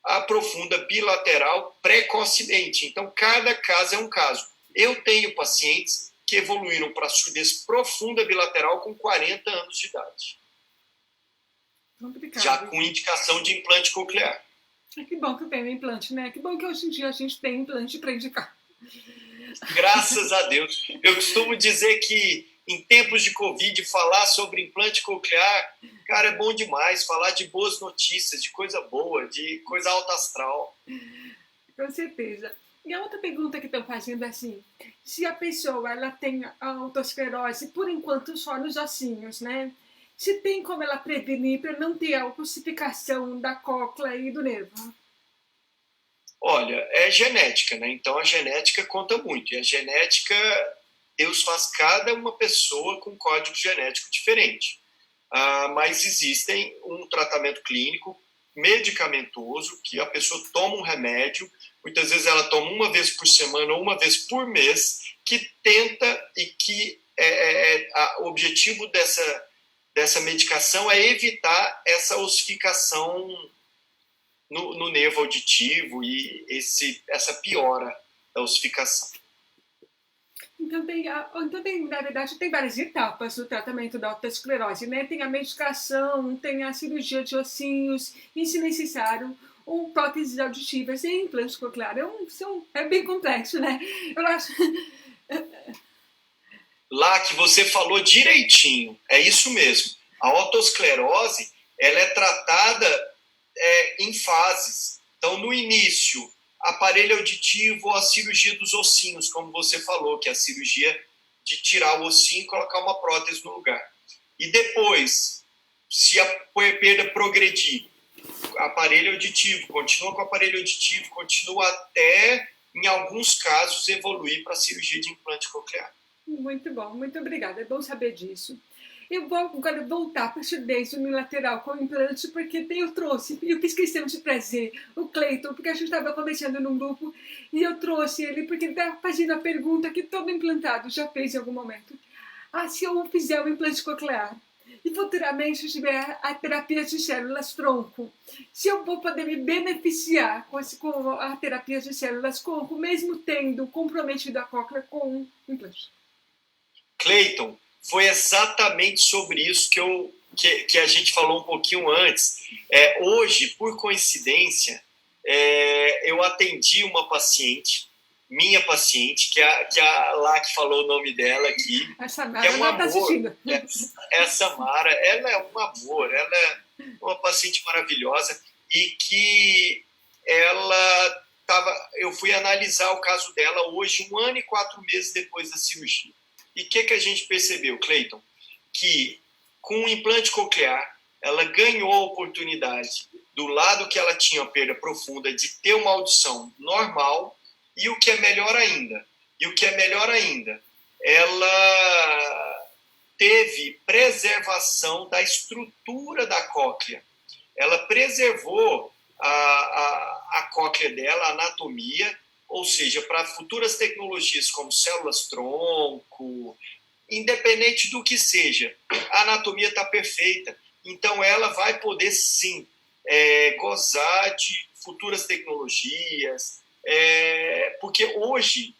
a profunda bilateral precocemente. Então, cada caso é um caso. Eu tenho pacientes que evoluíram para surdez profunda bilateral com 40 anos de idade. Complicado. Já com indicação de implante coclear. Que bom que tem implante, né? Que bom que hoje em dia a gente tem implante para indicar. Graças a Deus. Eu costumo dizer que em tempos de Covid, falar sobre implante coclear, cara, é bom demais. Falar de boas notícias, de coisa boa, de coisa alta astral. Com certeza. E a outra pergunta que estão fazendo é assim, se a pessoa ela tem a autosclerose, por enquanto só nos ossinhos, né? Se tem como ela prevenir para não ter a ossificação da cóclea e do nervo? Olha, é genética, né? Então a genética conta muito. E a genética, Deus faz cada uma pessoa com um código genético diferente. Mas existem um tratamento clínico medicamentoso que a pessoa toma um remédio, muitas vezes ela toma uma vez por semana ou uma vez por mês, que tenta e que o objetivo dessa medicação é evitar essa ossificação no nervo auditivo e essa piora da ossificação. Então, na verdade, tem várias etapas no tratamento da autoesclerose, né? Tem a medicação, tem a cirurgia de ossinhos, e, se necessário, próteses auditivas e implante coclear. É bem complexo, né? Eu acho... Lá que você falou direitinho, é isso mesmo. A autoesclerose, ela é tratada em fases. Então, no início, aparelho auditivo, a cirurgia dos ossinhos, como você falou, que é a cirurgia de tirar o ossinho e colocar uma prótese no lugar. E depois, se a perda progredir, aparelho auditivo, continua com o aparelho auditivo, continua até, em alguns casos, evoluir para a cirurgia de implante coclear. Muito bom, muito obrigada. É bom saber disso. Eu vou agora voltar para a surdez unilateral com o implante, porque eu fiz questão de trazer o Cleiton, porque a gente estava conversando num grupo, e eu trouxe ele, porque ele está fazendo a pergunta que todo implantado já fez em algum momento. Se eu fizer o implante coclear, e futuramente eu tiver a terapia de células tronco, se eu vou poder me beneficiar com a terapia de células tronco, mesmo tendo comprometido a cóclea com o implante? Cleiton, foi exatamente sobre isso que a gente falou um pouquinho antes. Hoje, por coincidência, eu atendi uma paciente, minha paciente, que a Lac falou o nome dela aqui. Essa Mara não está assistindo. Essa Mara, ela é um amor, ela é uma paciente maravilhosa e que eu fui analisar o caso dela hoje, 1 ano e 4 meses depois da cirurgia. E o que a gente percebeu, Cleiton? Que com o implante coclear, ela ganhou a oportunidade, do lado que ela tinha uma perda profunda, de ter uma audição normal, e o que é melhor ainda, ela teve preservação da estrutura da cóclea. Ela preservou a cóclea dela, a anatomia, ou seja, para futuras tecnologias como células-tronco, independente do que seja, a anatomia está perfeita. Então, ela vai poder, sim, gozar de futuras tecnologias, porque hoje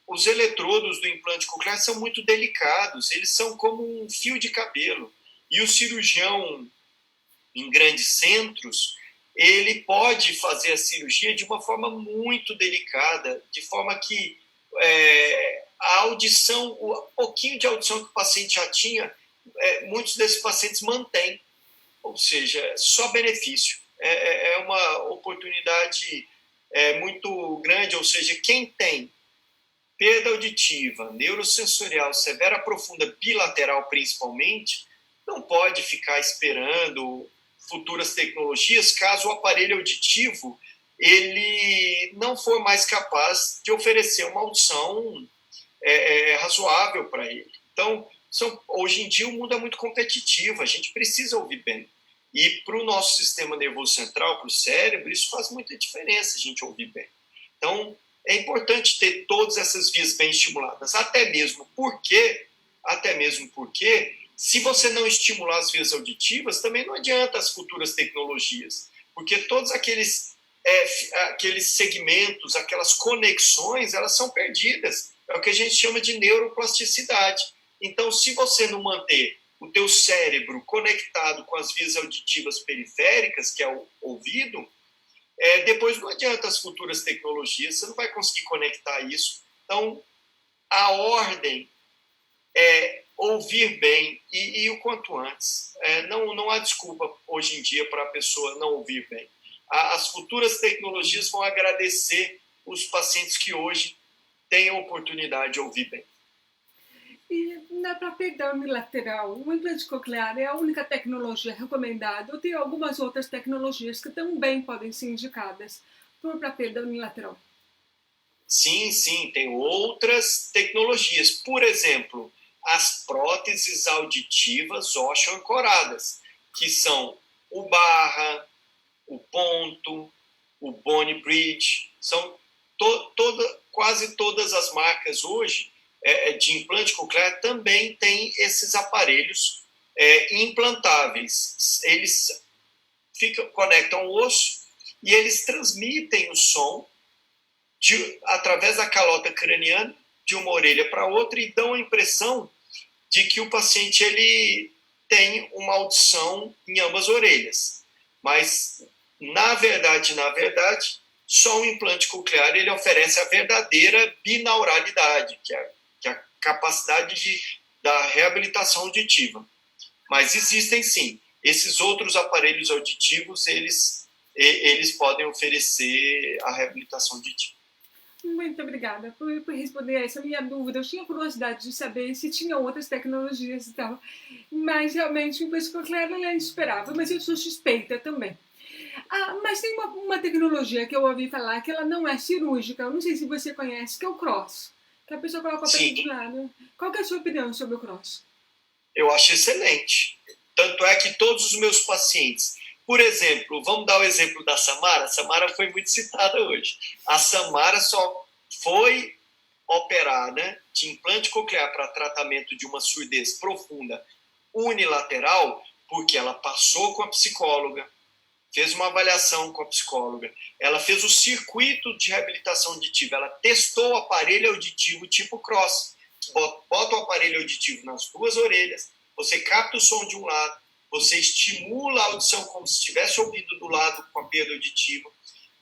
os eletrodos do implante coclear são muito delicados, eles são como um fio de cabelo. E o cirurgião em grandes centros, ele pode fazer a cirurgia de uma forma muito delicada, de forma que a audição, o pouquinho de audição que o paciente já tinha, muitos desses pacientes mantêm, ou seja, só benefício. É uma oportunidade muito grande, ou seja, quem tem perda auditiva, neurosensorial, severa profunda, bilateral principalmente, não pode ficar esperando futuras tecnologias caso o aparelho auditivo ele não for mais capaz de oferecer uma audição razoável para ele. Então, hoje em dia o mundo é muito competitivo, a gente precisa ouvir bem. E para o nosso sistema nervoso central, para o cérebro, isso faz muita diferença a gente ouvir bem. Então, é importante ter todas essas vias bem estimuladas, até mesmo porque, se você não estimular as vias auditivas, também não adianta as futuras tecnologias, porque todos aqueles segmentos, aquelas conexões, elas são perdidas. É o que a gente chama de neuroplasticidade. Então, se você não manter o teu cérebro conectado com as vias auditivas periféricas, que é o ouvido, depois não adianta as futuras tecnologias, você não vai conseguir conectar isso. Então, a ordem é ouvir bem e o quanto antes. Não há desculpa hoje em dia para a pessoa não ouvir bem. As futuras tecnologias vão agradecer os pacientes que hoje têm a oportunidade de ouvir bem. E para perda unilateral, o implante coclear é a única tecnologia recomendada ou tem algumas outras tecnologias que também podem ser indicadas para perda unilateral? Sim, tem outras tecnologias. Por exemplo, as próteses auditivas ósseo-ancoradas, que são o Barra, o Ponto, o Bone Bridge. São quase todas as marcas hoje de implante coclear também têm esses aparelhos implantáveis. Eles conectam o osso e eles transmitem o som através da calota craniana de uma orelha para outra e dão a impressão de que o paciente ele tem uma audição em ambas orelhas. Mas, na verdade, só o implante coclear ele oferece a verdadeira binauralidade, que é a capacidade da reabilitação auditiva. Mas existem, sim. Esses outros aparelhos auditivos, eles podem oferecer a reabilitação auditiva. Muito obrigada por responder essa minha dúvida. Eu tinha curiosidade de saber se tinha outras tecnologias e tal, mas realmente o implante coclear é inesperável, mas eu sou suspeita também. Mas tem uma tecnologia que eu ouvi falar que ela não é cirúrgica, eu não sei se você conhece, que é o cross, que a pessoa coloca o aparelho de lado. Qual que é a sua opinião sobre o cross? Eu acho excelente. Tanto é que todos os meus pacientes, por exemplo, vamos dar o exemplo da Samara. A Samara foi muito citada hoje. A Samara só foi operada de implante coclear para tratamento de uma surdez profunda unilateral porque ela passou com a psicóloga, fez uma avaliação com a psicóloga, ela fez o circuito de reabilitação auditiva, ela testou o aparelho auditivo tipo cross, bota o aparelho auditivo nas duas orelhas, você capta o som de um lado, você estimula a audição como se estivesse ouvindo do lado com a perda auditiva,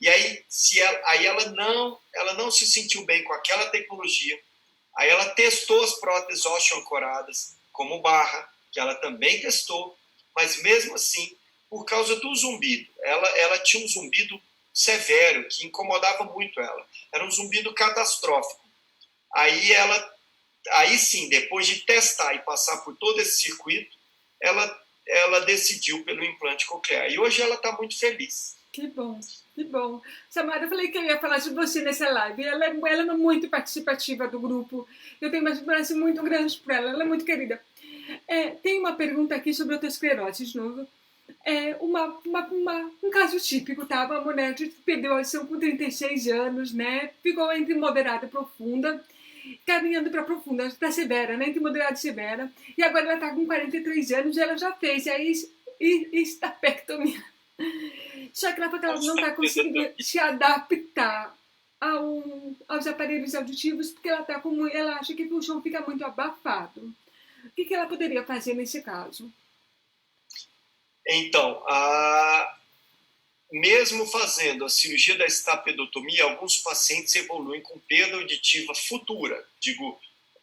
e aí, ela não se sentiu bem com aquela tecnologia, aí ela testou as próteses ósseo-ancoradas, como o Barra, que ela também testou, mas mesmo assim, por causa do zumbido, ela tinha um zumbido severo, que incomodava muito ela, era um zumbido catastrófico. Aí sim, depois de testar e passar por todo esse circuito, ela decidiu pelo implante coclear. E hoje ela está muito feliz. Que bom, que bom. Samara, eu falei que eu ia falar de você nessa live. Ela é muito participativa do grupo. Eu tenho uma admiração muito grande por ela. Ela é muito querida. Tem uma pergunta aqui sobre autoesclerose, de novo. Um caso típico, tá? Uma mulher que perdeu a audição com 36 anos, né? Ficou entre moderada e profunda. caminhando para profunda, para severa, né? Entre moderada e severa. E agora ela está com 43 anos e ela já fez a estapectomia. Só que ela falou que ela não está conseguindo se adaptar aos aparelhos auditivos porque ela acha que o som fica muito abafado. O que ela poderia fazer nesse caso? Então, mesmo fazendo a cirurgia da estapedotomia, alguns pacientes evoluem com perda auditiva futura. Digo,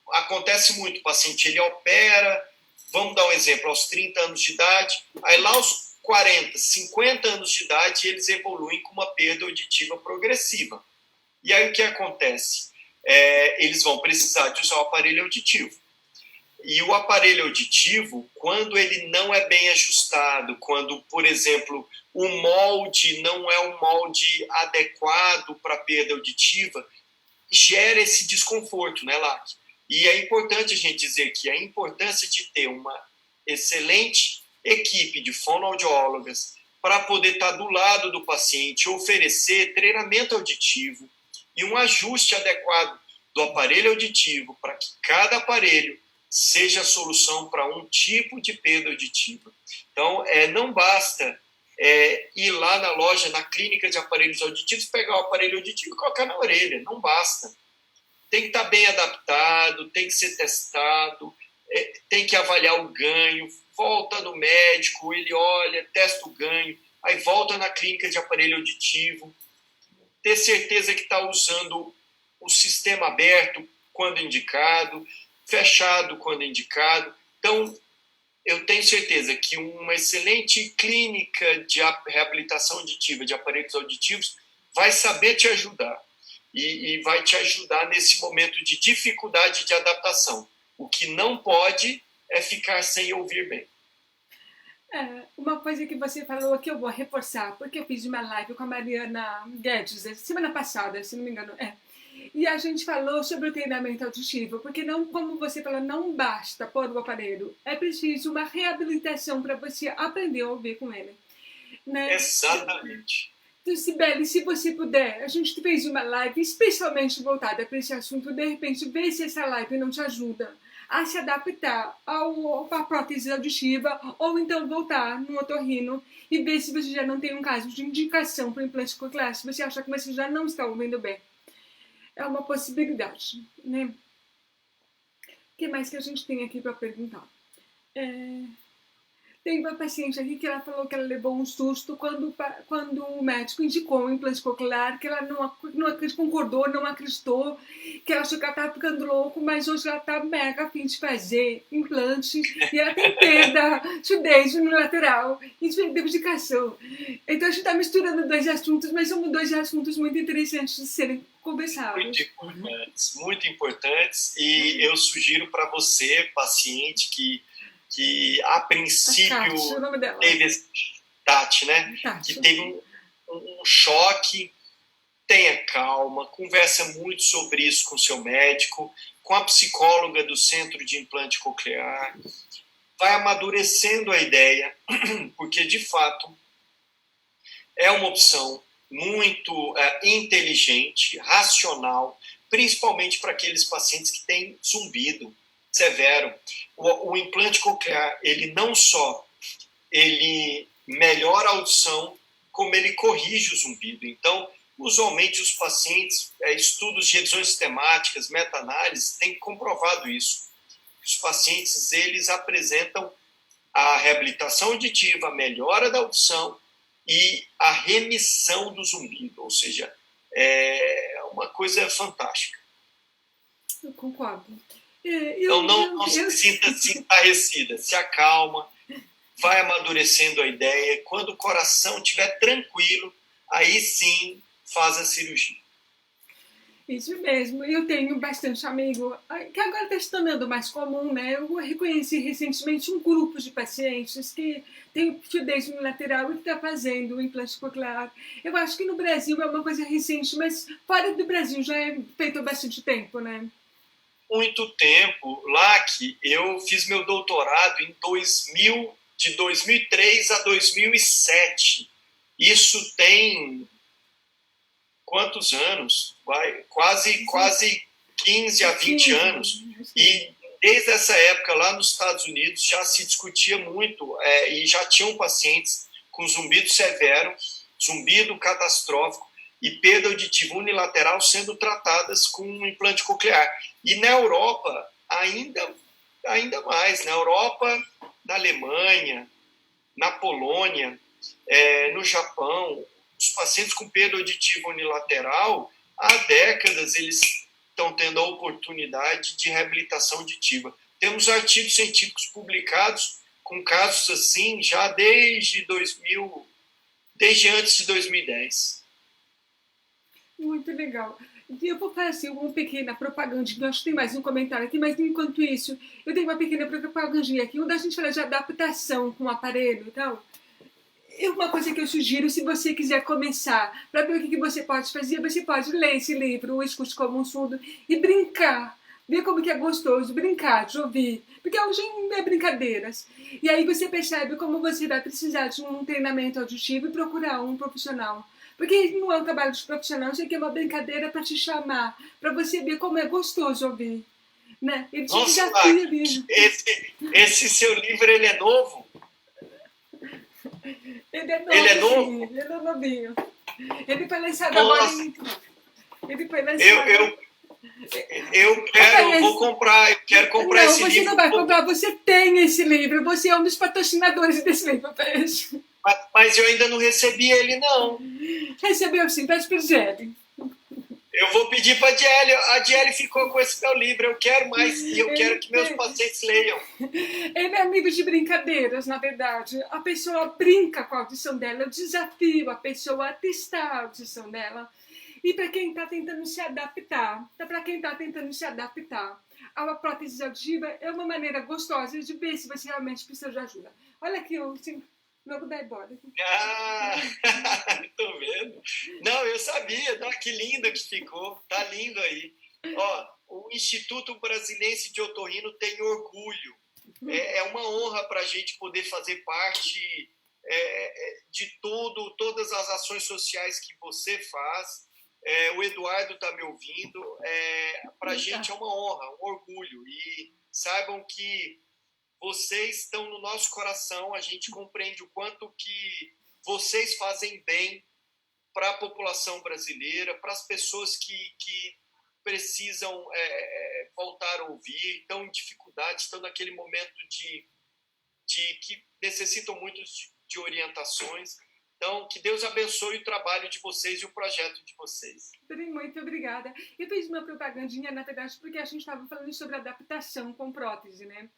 acontece muito, o paciente ele opera, vamos dar um exemplo, aos 30 anos de idade, aí lá aos 40, 50 anos de idade, eles evoluem com uma perda auditiva progressiva. E aí o que acontece? Eles vão precisar de usar o aparelho auditivo. E o aparelho auditivo, quando ele não é bem ajustado, quando, por exemplo, o molde não é um molde adequado para a perda auditiva, gera esse desconforto, né, Lac? E é importante a gente dizer que a importância de ter uma excelente equipe de fonoaudiólogas para poder estar do lado do paciente, oferecer treinamento auditivo e um ajuste adequado do aparelho auditivo para que cada aparelho seja a solução para um tipo de perda auditiva. Então, não basta ir lá na loja, na clínica de aparelhos auditivos, pegar o aparelho auditivo e colocar na orelha. Não basta. Tem que estar bem adaptado, tem que ser testado, tem que avaliar o ganho, volta no médico, ele olha, testa o ganho, aí volta na clínica de aparelho auditivo, ter certeza que está usando o sistema aberto quando indicado, fechado quando indicado. Então, eu tenho certeza que uma excelente clínica de reabilitação auditiva de aparelhos auditivos vai saber te ajudar e vai te ajudar nesse momento de dificuldade de adaptação. O que não pode é ficar sem ouvir bem. Uma coisa que você falou que eu vou reforçar, porque eu fiz uma live com a Mariana Guedes semana passada, se não me engano, e a gente falou sobre o treinamento auditivo, porque não, como você falou, não basta pôr o aparelho, é preciso uma reabilitação para você aprender a ouvir com ele. Né? Exatamente. Então, Sibeli, se você puder, a gente fez uma live especialmente voltada para esse assunto, de repente, ver se essa live não te ajuda a se adaptar à prótese auditiva, ou então voltar no otorrino e ver se você já não tem um caso de indicação para implante coclear, se você acha que você já não está ouvindo bem. É uma possibilidade, né? O que mais que a gente tem aqui para perguntar? Tem uma paciente aqui que ela falou que ela levou um susto quando o médico indicou um implante coclear, que ela não concordou, não acreditou, que ela achou que ela estava ficando louco, mas hoje ela está mega a fim de fazer implante e ela tem perda, surdez unilateral e dedicação. Então a gente está misturando dois assuntos, mas são dois assuntos muito interessantes de serem conversados. Muito importantes, e eu sugiro para você, paciente, que a princípio teve Tati, né? Tati. Que teve um choque, tenha calma, conversa muito sobre isso com o seu médico, com a psicóloga do Centro de Implante Coclear, vai amadurecendo a ideia, porque de fato é uma opção muito inteligente, racional, principalmente para aqueles pacientes que têm zumbido severo. O implante coclear, ele não só ele melhora a audição, como ele corrige o zumbido. Então, usualmente os pacientes, estudos de revisões sistemáticas, meta-análises, têm comprovado isso. Os pacientes, eles apresentam a reabilitação auditiva, a melhora da audição e a remissão do zumbido, ou seja, é uma coisa fantástica. Eu concordo. Então não se sinta assim estarrecida, se acalma, vai amadurecendo a ideia. Quando o coração estiver tranquilo, aí sim faz a cirurgia. Isso mesmo, eu tenho bastante amigo, que agora está se tornando mais comum, né? Eu reconheci recentemente um grupo de pacientes que tem surdez unilateral e que está fazendo o implante coclear. Eu acho que no Brasil é uma coisa recente, mas fora do Brasil já é feito há bastante tempo, né? Muito tempo. Lá que eu fiz meu doutorado em 2000, de 2003 a 2007. Isso tem quantos anos? Quase 15 a 20 anos, e desde essa época, lá nos Estados Unidos, já se discutia muito, e já tinham pacientes com zumbido severo, zumbido catastrófico e perda auditiva unilateral sendo tratadas com um implante coclear. E na Europa, ainda mais. Na Europa, na Alemanha, na Polônia, no Japão, os pacientes com perda auditiva unilateral, há décadas eles estão tendo a oportunidade de reabilitação auditiva. Temos artigos científicos publicados com casos assim já desde antes de 2010. Muito legal. Eu vou fazer uma pequena propagandinha, acho que tem mais um comentário aqui, mas enquanto isso, eu tenho uma pequena propagandinha aqui, onde a gente fala de adaptação com o aparelho e tal. Uma coisa que eu sugiro, se você quiser começar, para ver o que você pode fazer, você pode ler esse livro, O Escute como um Surdo, e brincar. Ver como que é gostoso, brincar, de ouvir. Porque hoje é brincadeiras. E aí você percebe como você vai precisar de um treinamento auditivo e procurar um profissional. Porque não é um trabalho de profissional, isso aqui é uma brincadeira para te chamar, para você ver como é gostoso ouvir. Né? Ele te desafia ali. Esse seu livro, ele é novo? Ele é novo. Ele é novo? Sim, ele é novinho. Ele foi lançado agora em... Ele foi lançado... Vou comprar, eu quero comprar esse livro. Não, você não vai comprar, você tem esse livro, você é um dos patrocinadores desse livro, Peixe. Mas eu ainda não recebi ele, não. Recebeu sim, pede para Diele. Eu vou pedir para a Diele. A Diele ficou com esse meu livro, eu quero mais, e eu quero que meus pacientes leiam. Ele é amigo de brincadeiras, na verdade. A pessoa brinca com a audição dela, eu desafio a pessoa a testar a audição dela. E para quem está tentando se adaptar, a uma prótese auditiva é uma maneira gostosa de ver se você realmente precisa de ajuda. Olha aqui, o logo da Ebola. Tô vendo. Não, eu sabia. Não, que lindo que ficou. Tá lindo aí. Ó, o Instituto Brasilense de Otorrino tem orgulho. É uma honra para a gente poder fazer parte de todas as ações sociais que você faz. O Eduardo está me ouvindo. Para a gente é uma honra, um orgulho. E saibam que vocês estão no nosso coração. A gente compreende o quanto que vocês fazem bem para a população brasileira, para as pessoas que precisam voltar a ouvir, estão em dificuldade, estão naquele momento que necessitam muito de orientações. Então, que Deus abençoe o trabalho de vocês e o projeto de vocês. Muito obrigada. Eu fiz uma propagandinha, na verdade, porque a gente estava falando sobre adaptação com prótese, né?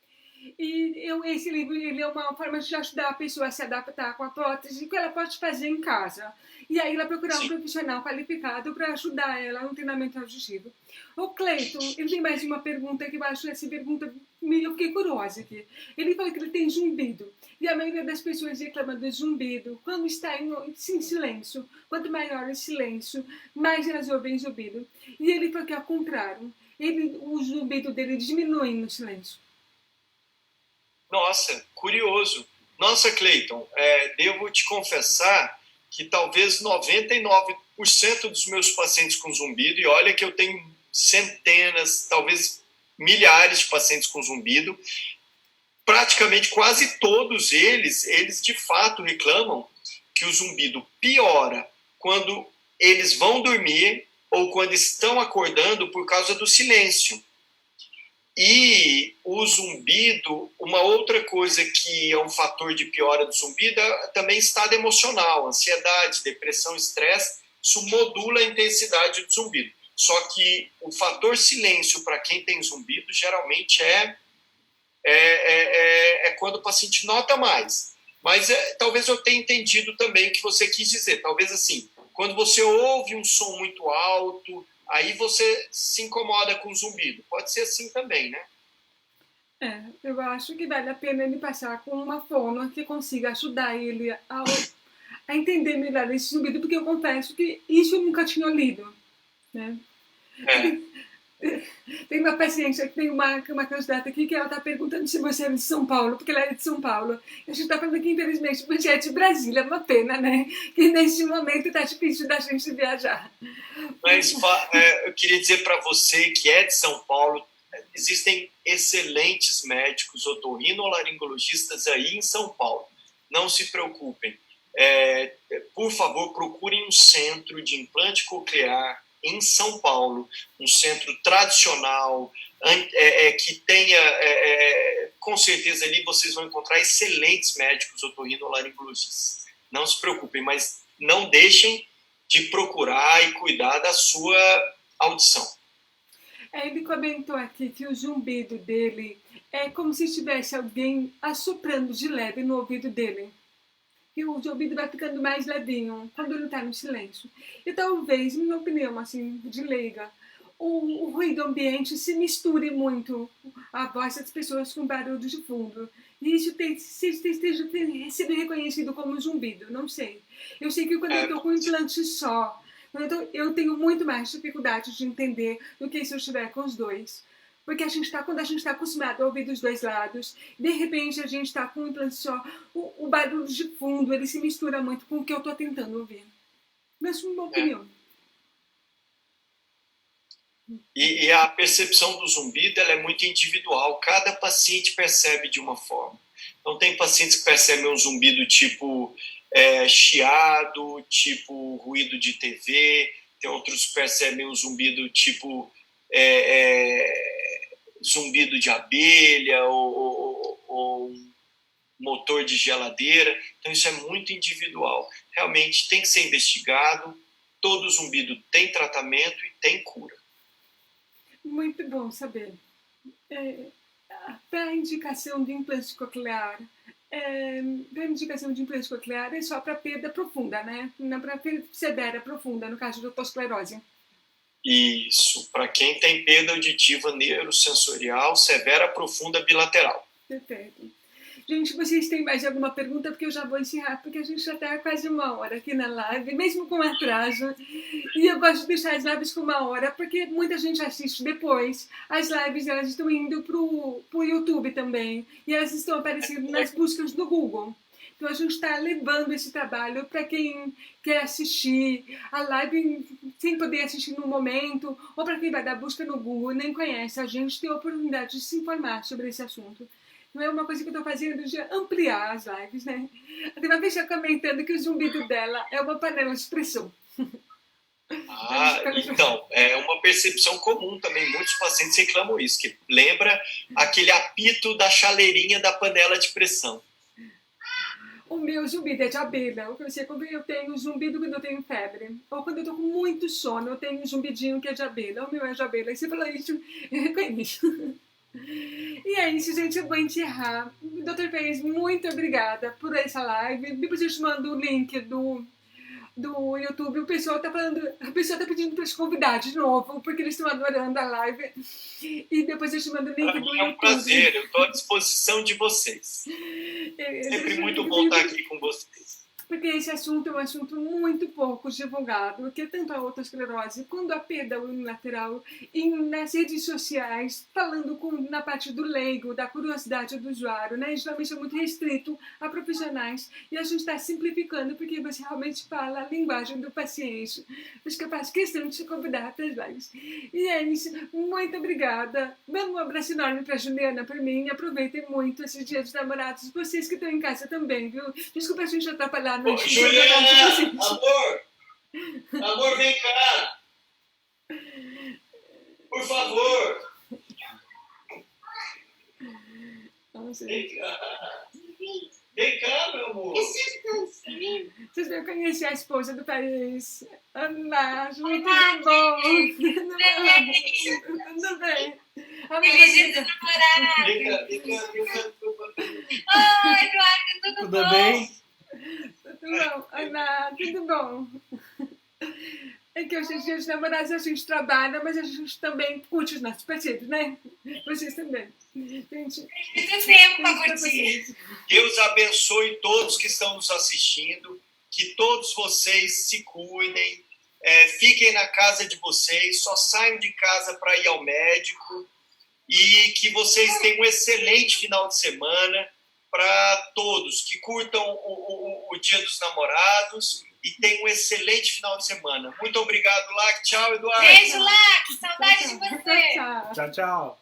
E esse livro ele é uma forma de ajudar a pessoa a se adaptar com a prótese que ela pode fazer em casa. E aí ela procurar um profissional qualificado para ajudar ela no treinamento auditivo. O Cleiton, ele tem mais uma pergunta que eu acho essa pergunta, eu fiquei curiosa aqui. Ele falou que ele tem zumbido. E a maioria das pessoas reclama do zumbido quando está em silêncio. Quanto maior o silêncio, mais elas ouvem zumbido. E ele falou que ao contrário, o zumbido dele diminui no silêncio. Nossa, curioso. Nossa, Cleiton, devo te confessar que talvez 99% dos meus pacientes com zumbido, e olha que eu tenho centenas, talvez milhares de pacientes com zumbido, praticamente quase todos eles de fato reclamam que o zumbido piora quando eles vão dormir ou quando estão acordando por causa do silêncio. E o zumbido, uma outra coisa que é um fator de piora do zumbido é também estado emocional, ansiedade, depressão, estresse, isso modula a intensidade do zumbido. Só que o fator silêncio para quem tem zumbido geralmente é quando o paciente nota mais. Mas talvez eu tenha entendido também o que você quis dizer. Talvez assim, quando você ouve um som muito alto, aí você se incomoda com o zumbido. Pode ser assim também, né? Eu acho que vale a pena ele passar com uma fono que consiga ajudar ele a entender melhor esse zumbido, porque eu confesso que isso eu nunca tinha lido, né? Tem tem uma paciente, tem uma candidata aqui que ela está perguntando se você é de São Paulo, porque ela é de São Paulo. A gente está falando que, infelizmente, você é de Brasília, é uma pena, né? Que neste momento está difícil da gente viajar. Mas eu queria dizer para você que é de São Paulo, existem excelentes médicos otorrinolaringologistas aí em São Paulo. Não se preocupem. Por favor, procurem um centro de implante coclear em São Paulo, um centro tradicional, que tenha, com certeza ali vocês vão encontrar excelentes médicos otorrinolaringologistas. Não se preocupem, mas não deixem de procurar e cuidar da sua audição. Ele comentou aqui que o zumbido dele é como se tivesse alguém assoprando de leve no ouvido dele. Que o ouvido vai ficando mais levinho quando ele está no silêncio. E talvez, minha opinião, assim, de leiga, o ruído ambiente se misture muito a voz das pessoas com barulho de fundo. E isso esteja sido reconhecido como zumbido, não sei. Eu sei que quando eu estou com um implante só, eu tenho muito mais dificuldade de entender do que se eu estiver com os dois. Porque quando a gente está acostumado a ouvir dos dois lados, de repente a gente está com um implante só, o barulho de fundo, ele se mistura muito com o que eu estou tentando ouvir. Mas é uma opinião. E a percepção do zumbido ela é muito individual. Cada paciente percebe de uma forma. Então tem pacientes que percebem um zumbido tipo chiado, tipo ruído de TV. Tem outros que percebem um zumbido tipo zumbido de abelha ou motor de geladeira. Então isso é muito individual. Realmente tem que ser investigado. Todo zumbido tem tratamento e tem cura. Muito bom saber. Para a indicação de implante coclear, é só para perda profunda, né? Não para perda severa profunda, no caso de otosclerose. Isso, para quem tem perda auditiva neurosensorial severa profunda bilateral. Perfeito. Gente, vocês têm mais alguma pergunta? Porque eu já vou encerrar, porque a gente já está quase 1 hora aqui na live, mesmo com atraso. E eu gosto de deixar as lives com 1 hora, porque muita gente assiste depois. As lives, elas estão indo para o YouTube também. E elas estão aparecendo nas buscas do Google. Então, a gente está levando esse trabalho para quem quer assistir a live sem poder assistir no momento, ou para quem vai dar busca no Google e nem conhece a gente, tem a oportunidade de se informar sobre esse assunto. Não é uma coisa que eu estou fazendo de ampliar as lives, né? Tem uma pessoa comentando que o zumbido dela é uma panela de pressão. Então, é uma percepção comum também. Muitos pacientes reclamam isso, que lembra aquele apito da chaleirinha da panela de pressão. O meu zumbido é de abelha. Quando eu tenho zumbido quando eu tenho febre. Ou quando eu estou com muito sono, eu tenho um zumbidinho que é de abelha. O meu é de abelha. E você falou isso, eu reconheço. E é isso, gente. Eu vou encerrar. Dr. Fez, muito obrigada por essa live. Depois eu te mando o link do YouTube. A pessoa está pedindo para te convidar de novo, porque eles estão adorando a live. E depois eu te mando o link do YouTube. É um prazer, eu estou à disposição de vocês. Sempre muito bom estar aqui com vocês. Porque esse assunto é um assunto muito pouco divulgado, que é tanto a otosclerose quanto a perda unilateral, e nas redes sociais, falando na parte do leigo, da curiosidade do usuário, né? Geralmente é muito restrito a profissionais, e a gente está simplificando, porque você realmente fala a linguagem do paciente. Acho que eu faço questão de te convidar para as lives. E é isso, muito obrigada. Manda um abraço enorme para a Juliana, para mim, e aproveitem muito esse Dia dos Namorados, vocês que estão em casa também, viu? Desculpa a gente atrapalhar. Juliana, amor, vem cá. Por favor. Vem cá, meu amor. Vocês vão conhecer a esposa do país. Ana, tudo bom? Tudo bem. Feliz dia dos namorados. Vem cá. Oi, Eduardo, tudo bom? bem? Tudo bom, Ana, tudo bom? É que hoje em dia os namorados a gente trabalha, mas a gente também curte os nossos parceiros, né? Vocês também. Gente, muito tempo para curtir. Deus abençoe todos que estão nos assistindo, que todos vocês se cuidem, Fiquem na casa de vocês, só saiam de casa para ir ao médico e que vocês tenham um excelente final de semana para todos, que curtam o Dia dos Namorados e tenham um excelente final de semana. Muito obrigado, Lac. Tchau, Eduardo. Beijo, Lac. Saudade de você. Tchau. Tchau, tchau.